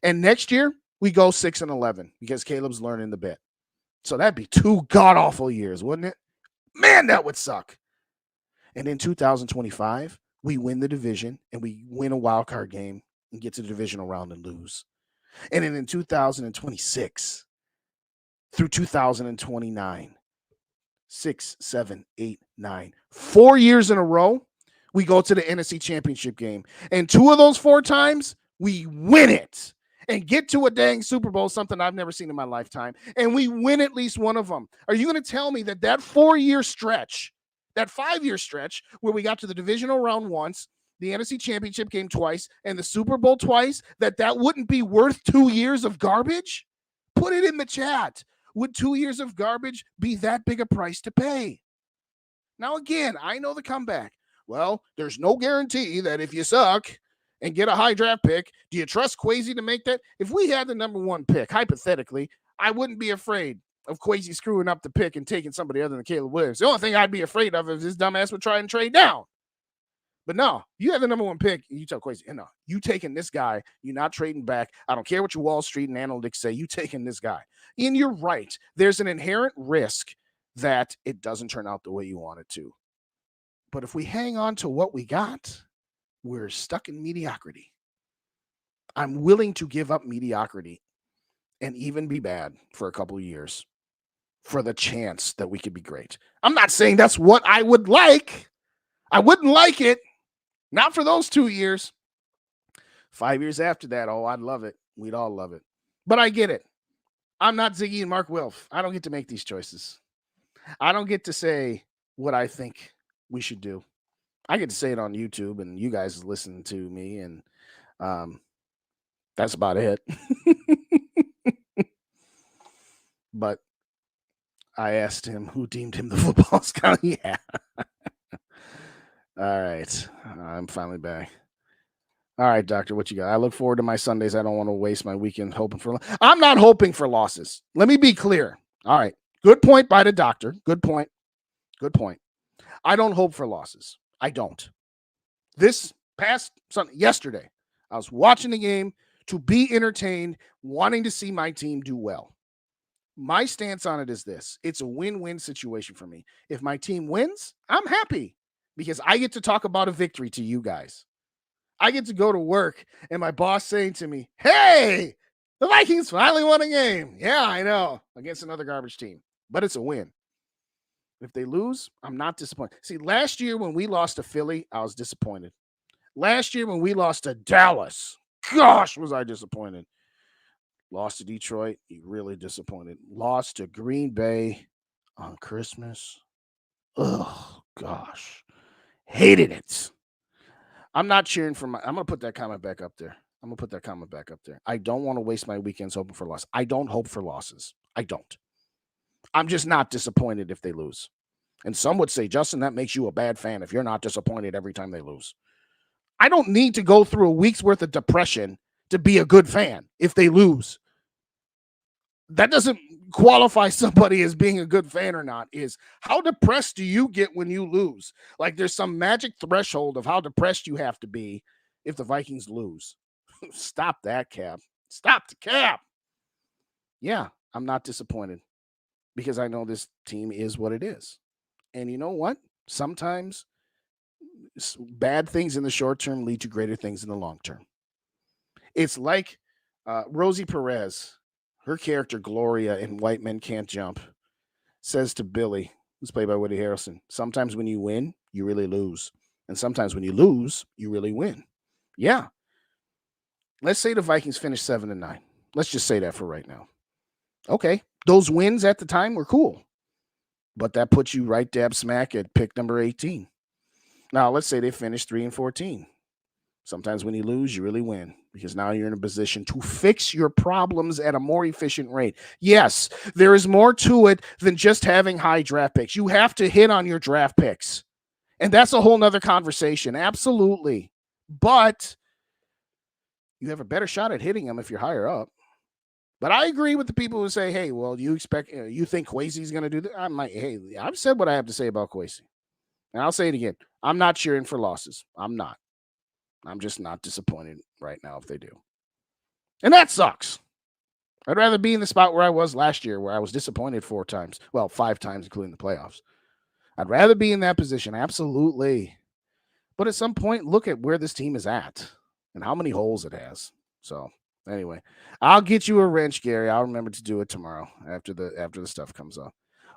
And next year, we go 6-11 because Caleb's learning the bit. So that'd be 2 god-awful years, wouldn't it? Man, that would suck. And in 2025, we win the division and we win a wild card game and get to the divisional round and lose. And then in 2026 through 2029, 6, 7, 8, 9, 4 years in a row, we go to the NFC Championship game. And 2 of those 4 times, we win it. and get to a dang Super Bowl, something I've never seen in my lifetime, and we win at least one of them. Are you going to tell me that 4-year stretch, that 5-year stretch where we got to the divisional round once, the NFC Championship game twice, and the Super Bowl twice, that wouldn't be worth 2 years of garbage? Put it in the chat. Would 2 years of garbage be that big a price to pay? Now, again, I know the comeback. Well, there's no guarantee that if you suck and get a high draft pick, do you trust Kwesi to make that? If we had the number 1 pick, hypothetically, I wouldn't be afraid of Kwesi screwing up the pick and taking somebody other than Caleb Williams. The only thing I'd be afraid of is this dumbass would try and trade down. But no, you have the number 1 pick, and you tell Kwesi, no, you taking this guy, you're not trading back. I don't care what your Wall Street and analytics say, you taking this guy. And you're right. There's an inherent risk that it doesn't turn out the way you want it to. But if we hang on to what we got, we're stuck in mediocrity. I'm willing to give up mediocrity and even be bad for a couple of years for the chance that we could be great. I'm not saying that's what I would like. I wouldn't like it. Not for those 2 years. 5 years after that, oh, I'd love it. We'd all love it. But I get it. I'm not Ziggy and Mark Wilf. I don't get to make these choices. I don't get to say what I think we should do. I get to say it on YouTube, and you guys listen to me, and that's about it. But I asked him who deemed him the football scout. Yeah. All right. I'm finally back. All right, Doctor, what you got? I look forward to my Sundays. I don't want to waste my weekend hoping for. I'm not hoping for losses. Let me be clear. All right. Good point by the doctor. Good point. Good point. I don't hope for losses. I don't. This past Sunday, yesterday, I was watching the game to be entertained, wanting to see my team do well. My stance on it is this. It's a win-win situation for me. If my team wins, I'm happy because I get to talk about a victory to you guys. I get to go to work and my boss saying to me, hey, the Vikings finally won a game. Yeah, I know, against another garbage team, but it's a win. If they lose, I'm not disappointed. See, last year when we lost to Philly, I was disappointed. Last year when we lost to Dallas, gosh, was I disappointed. Lost to Detroit, really disappointed. Lost to Green Bay on Christmas. Oh, gosh. Hated it. I'm not cheering for I'm going to put that comment back up there. I don't want to waste my weekends hoping for loss. I don't hope for losses. I don't. I'm just not disappointed if they lose. And some would say, Justin, that makes you a bad fan if you're not disappointed every time they lose. I don't need to go through a week's worth of depression to be a good fan if they lose. That doesn't qualify somebody as being a good fan or not. Is how depressed do you get when you lose? Like there's some magic threshold of how depressed you have to be if the Vikings lose. Stop that, Cap. Stop the cap. Yeah, I'm not disappointed because I know this team is what it is. And you know what? Sometimes bad things in the short term lead to greater things in the long term. It's like Rosie Perez, her character Gloria in White Men Can't Jump, says to Billy, who's played by Woody Harrelson, sometimes when you win, you really lose. And sometimes when you lose, you really win. Yeah. Let's say the Vikings finish 7-9. Let's just say that for right now. Okay. Those wins at the time were cool. But that puts you right dab smack at pick number 18. Now, let's say they finish 3-14. Sometimes when you lose, you really win because now you're in a position to fix your problems at a more efficient rate. Yes, there is more to it than just having high draft picks. You have to hit on your draft picks. And that's a whole nother conversation. Absolutely. But you have a better shot at hitting them if you're higher up. But I agree with the people who say, hey, well, you think Kwesi's going to do that? I'm like, hey, I've said what I have to say about Kwesi. And I'll say it again. I'm not cheering for losses. I'm not. I'm just not disappointed right now if they do. And that sucks. I'd rather be in the spot where I was last year, where I was disappointed 4 times. Well, 5 times, including the playoffs. I'd rather be in that position. Absolutely. But at some point, look at where this team is at and how many holes it has. So anyway, I'll get you a wrench, Gary. I'll remember to do it tomorrow after the stuff comes up.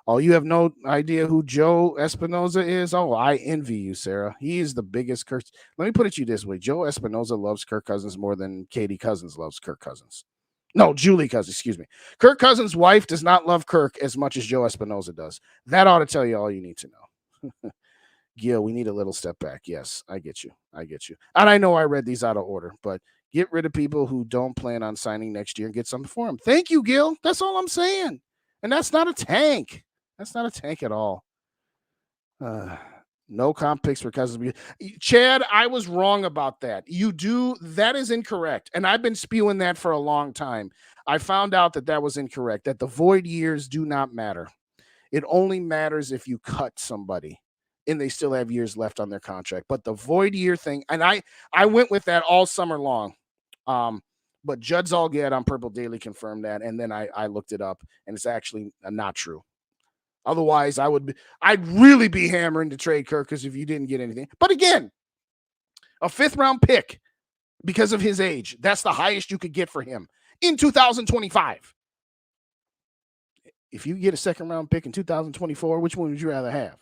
Oh, you have no idea who Joe Espinoza is? Oh, I envy you, Sarah. He is the biggest Kirk. Let me put it to you this way: Joe Espinoza loves Kirk Cousins more than Katie Cousins loves Kirk Cousins. No, Julie Cousins, excuse me. Kirk Cousins' wife does not love Kirk as much as Joe Espinoza does. That ought to tell you all you need to know. Gil, we need a little step back. Yes, I get you. I get you. And I know I read these out of order, but get rid of people who don't plan on signing next year and get something for them. Thank you, Gil. That's all I'm saying. And that's not a tank. That's not a tank at all. No comp picks for Cousins. Chad, I was wrong about that. That is incorrect. And I've been spewing that for a long time. I found out that was incorrect, that the void years do not matter. It only matters if you cut somebody and they still have years left on their contract. But the void year thing, and I went with that all summer long. But Judd Zolgad on Purple Daily confirmed that, and then I looked it up, and it's actually not true. Otherwise, I'd really be hammering to trade Kirk because if you didn't get anything. But again, a 5th-round pick because of his age, that's the highest you could get for him in 2025. If you get a 2nd-round pick in 2024, which one would you rather have?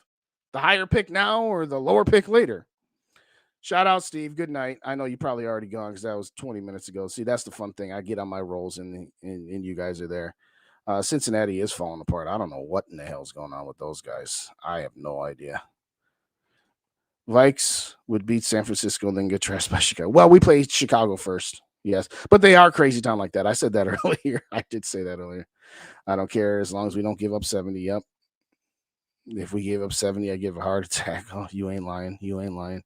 The higher pick now or the lower pick later? Shout out, Steve. Good night. I know you probably already gone because that was 20 minutes ago. See, that's the fun thing. I get on my rolls and you guys are there. Cincinnati is falling apart. I don't know what in the hell's going on with those guys. I have no idea. Vikes would beat San Francisco and then get trashed by Chicago. Well, we played Chicago first. Yes, but they are crazy town like that. I said that earlier. I did say that earlier. I don't care as long as we don't give up 70. Yep. If we gave up 70, I give a heart attack. Oh, you ain't lying. You ain't lying.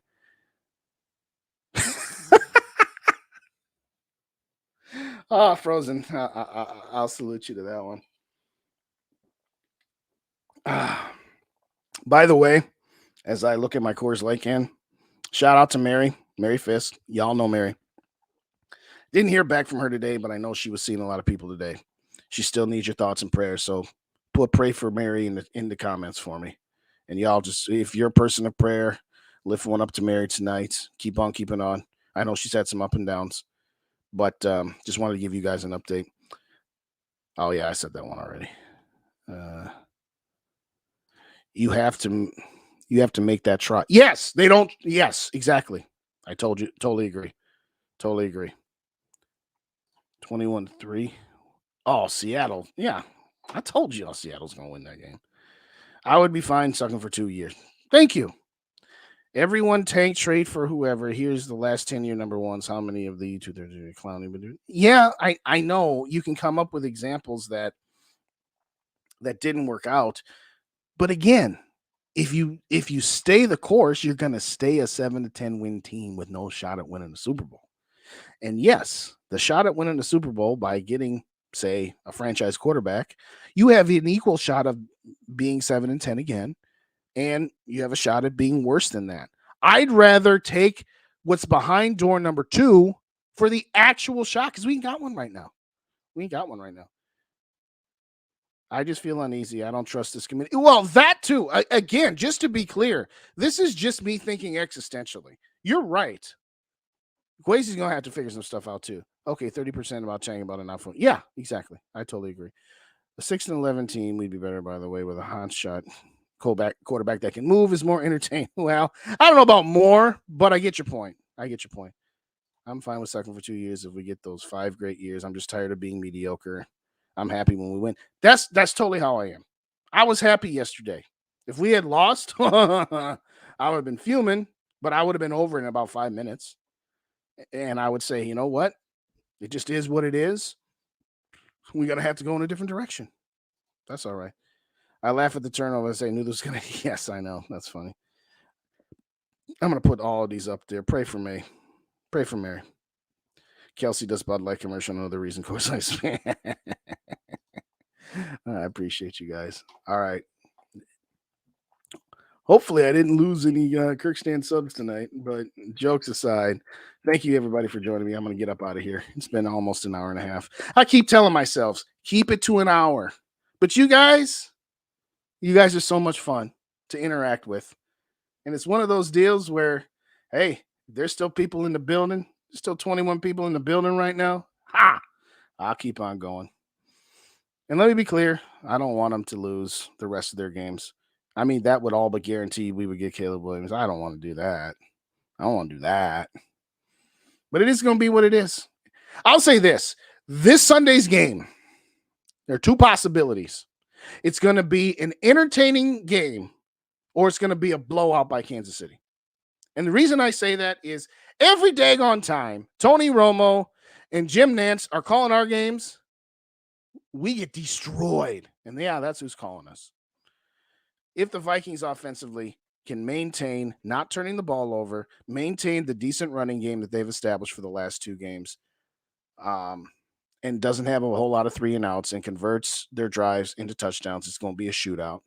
Oh, Frozen. I'll salute you to that one. By the way, as I look at my Coors Light can, shout out to Mary Fisk. Y'all know Mary. Didn't hear back from her today, but I know she was seeing a lot of people today. She still needs your thoughts and prayers. So pray for Mary in the comments for me. And y'all just, if you're a person of prayer, lift one up to Mary tonight. Keep on keeping on. I know she's had some up and downs, but just wanted to give you guys an update. Oh yeah, I said that one already. You have to make that try. Yes, they don't. Yes, exactly. I told you. Totally agree. 21-3. Oh, Seattle. Yeah, I told you Seattle's going to win that game. I would be fine sucking for 2 years. Thank you. Everyone tank trade for whoever. Here's the last 10-year number ones. How many of the 230 clowning? Yeah, I know you can come up with examples that didn't work out. But again, if you stay the course, you're going to stay a 7-10 win team with no shot at winning the Super Bowl. And yes, the shot at winning the Super Bowl by getting, say, a franchise quarterback, you have an equal shot of being 7-10 again, and you have a shot at being worse than that. I'd rather take what's behind door number 2 for the actual shot because we ain't got one right now. I just feel uneasy. I don't trust this committee. Well, that too. Again, just to be clear, this is just me thinking existentially. You're right. Quasi's going to have to figure some stuff out too. Okay, 30% about chatting about an outfront. Yeah, exactly. I totally agree. A 6-11 team, we'd be better, by the way, with a hot shot quarterback that can move is more entertaining. Well, I don't know about more, but I get your point. I'm fine with sucking for 2 years if we get those 5 great years. I'm just tired of being mediocre. I'm happy when we win. That's totally how I am. I was happy yesterday. If we had lost, I would have been fuming, but I would have been over in about 5 minutes. And I would say, you know what? It just is what it is. We're going to have to go in a different direction. That's all right. I laugh at the turnover and say, I knew this was going to. Yes, I know. That's funny. I'm going to put all of these up there. Pray for me. Pray for Mary. Kelsey does Bud Light commercial. Another reason, course, I appreciate you guys. All right. Hopefully, I didn't lose any Kirkstand subs tonight, but jokes aside, thank you, everybody, for joining me. I'm going to get up out of here. It's been almost an hour and a half. I keep telling myself, keep it to an hour. But you guys are so much fun to interact with. And it's one of those deals where, hey, there's still people in the building. There's still 21 people in the building right now. Ha! I'll keep on going. And let me be clear, I don't want them to lose the rest of their games. I mean, that would all but guarantee we would get Caleb Williams. I don't want to do that. I don't want to do that. But it is going to be what it is. I'll say this Sunday's game, there are two possibilities. It's going to be an entertaining game or it's going to be a blowout by Kansas City. And the reason I say that is every daggone time Tony Romo and Jim Nantz are calling our games, we get destroyed. And yeah, that's who's calling us. If the Vikings offensively can maintain not turning the ball over, maintain the decent running game that they've established for the last two games, and doesn't have a whole lot of 3 and outs and converts their drives into touchdowns, it's going to be a shootout.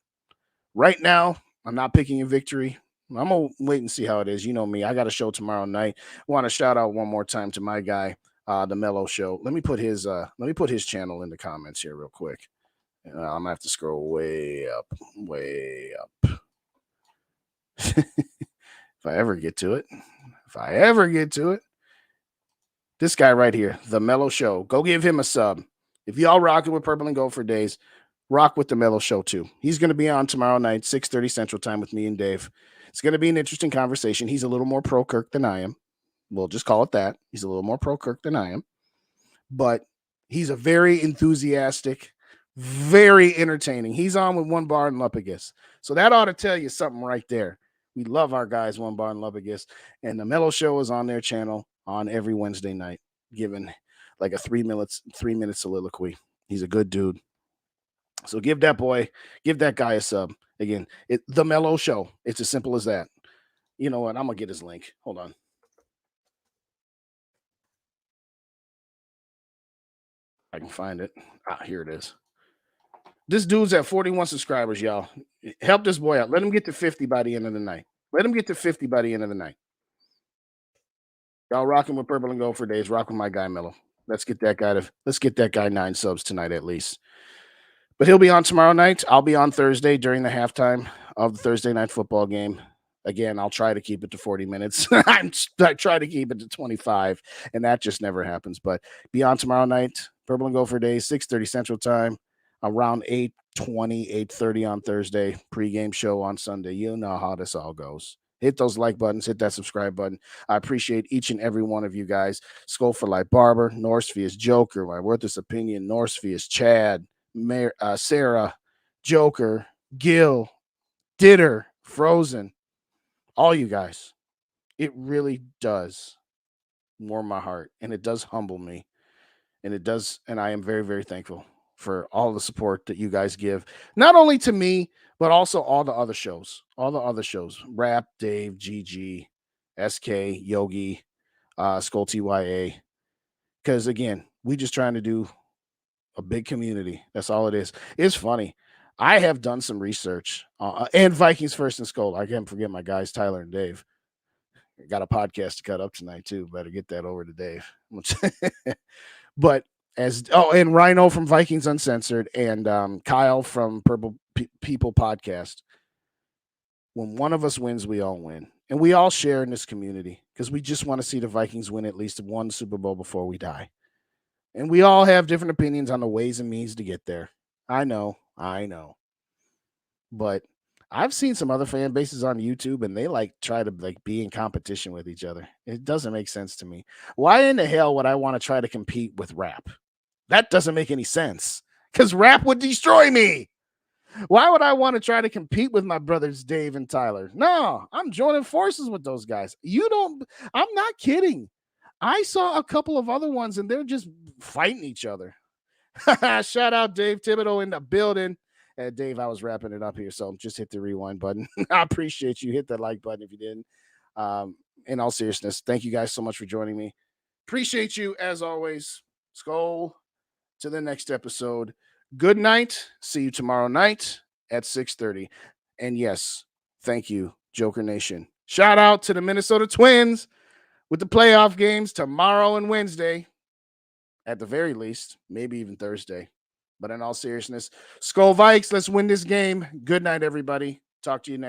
Right now, I'm not picking a victory. I'm going to wait and see how it is. You know me. I got a show tomorrow night. Want to shout out one more time to my guy, the Mellow Show. Let me put his channel in the comments here real quick. I'm going to have to scroll way up. If I ever get to it. This guy right here, the Mellow Show. Go give him a sub. If y'all rocking with Purple and Gold for days, rock with the Mellow Show too. He's going to be on tomorrow night, 6:30 Central Time with me and Dave. It's going to be an interesting conversation. He's a little more pro Kirk than I am. We'll just call it that. He's a little more pro Kirk than I am. But he's a very enthusiastic, very entertaining. He's on with One Bar and Lupagus. So that ought to tell you something right there. We love our guys, One Bar and Lupagus. And the Mellow Show is on their channel on every Wednesday night, giving like a 3 minute soliloquy. He's a good dude. So give that guy a sub. Again, the Mellow Show. It's as simple as that. You know what? I'm going to get his link. Hold on. I can find it. Here it is. This dude's at 41 subscribers, y'all. Help this boy out. Let him get to 50 by the end of the night. Y'all rocking with Purple and Gold for days. Rock with my guy Mellow. Let's get that guy 9 subs tonight at least. But he'll be on tomorrow night. I'll be on Thursday during the halftime of the Thursday night football game. Again, I'll try to keep it to 40 minutes. I try to keep it to 25, and that just never happens. But be on tomorrow night, Purple and Gold for days, 6:30 Central Time, around 8:20, 8:30 on Thursday, pregame show on Sunday. You know how this all goes. Hit those like buttons, hit that subscribe button. I appreciate each and every one of you guys. SKOL for Life Barber, Norsefius Joker, My Worthless Opinion, Norsefius Chad, Sarah, Joker, Gil, Ditter, Frozen, all you guys. It really does warm my heart, and it does humble me, and I am very, very thankful for all the support that you guys give, not only to me, but also all the other shows, Rap, Dave, GG, SK, Yogi, SKOL TYA, because again, we just trying to do a big community. That's all it is. It's funny. I have done some research and Vikings First and SKOL. I can't forget my guys, Tyler and Dave. I got a podcast to cut up tonight too. Better get that over to Dave. But and Rhino from Vikings Uncensored and Kyle from Purple People Podcast. When one of us wins, we all win. And we all share in this community because we just want to see the Vikings win at least one Super Bowl before we die. And we all have different opinions on the ways and means to get there. I know. But I've seen some other fan bases on YouTube and they try to be in competition with each other. It doesn't make sense to me. Why in the hell would I want to try to compete with Rap? That doesn't make any sense because Rap would destroy me. Why would I want to try to compete with my brothers Dave and Tyler? No, I'm joining forces with those guys. I'm not kidding. I saw a couple of other ones and they're just fighting each other. Shout out Dave Thibodeau in the building. Dave, I was wrapping it up here, so just hit the rewind button. I appreciate you. Hit that like button if you didn't. In all seriousness, thank you guys so much for joining me. Appreciate you as always. SKOL. To the next episode. Good night. See you tomorrow night at 6:30. And yes, thank you, Joker Nation. Shout out to the Minnesota Twins with the playoff games tomorrow and Wednesday. At the very least, maybe even Thursday. But in all seriousness, SKOL Vikes, let's win this game. Good night, everybody. Talk to you next.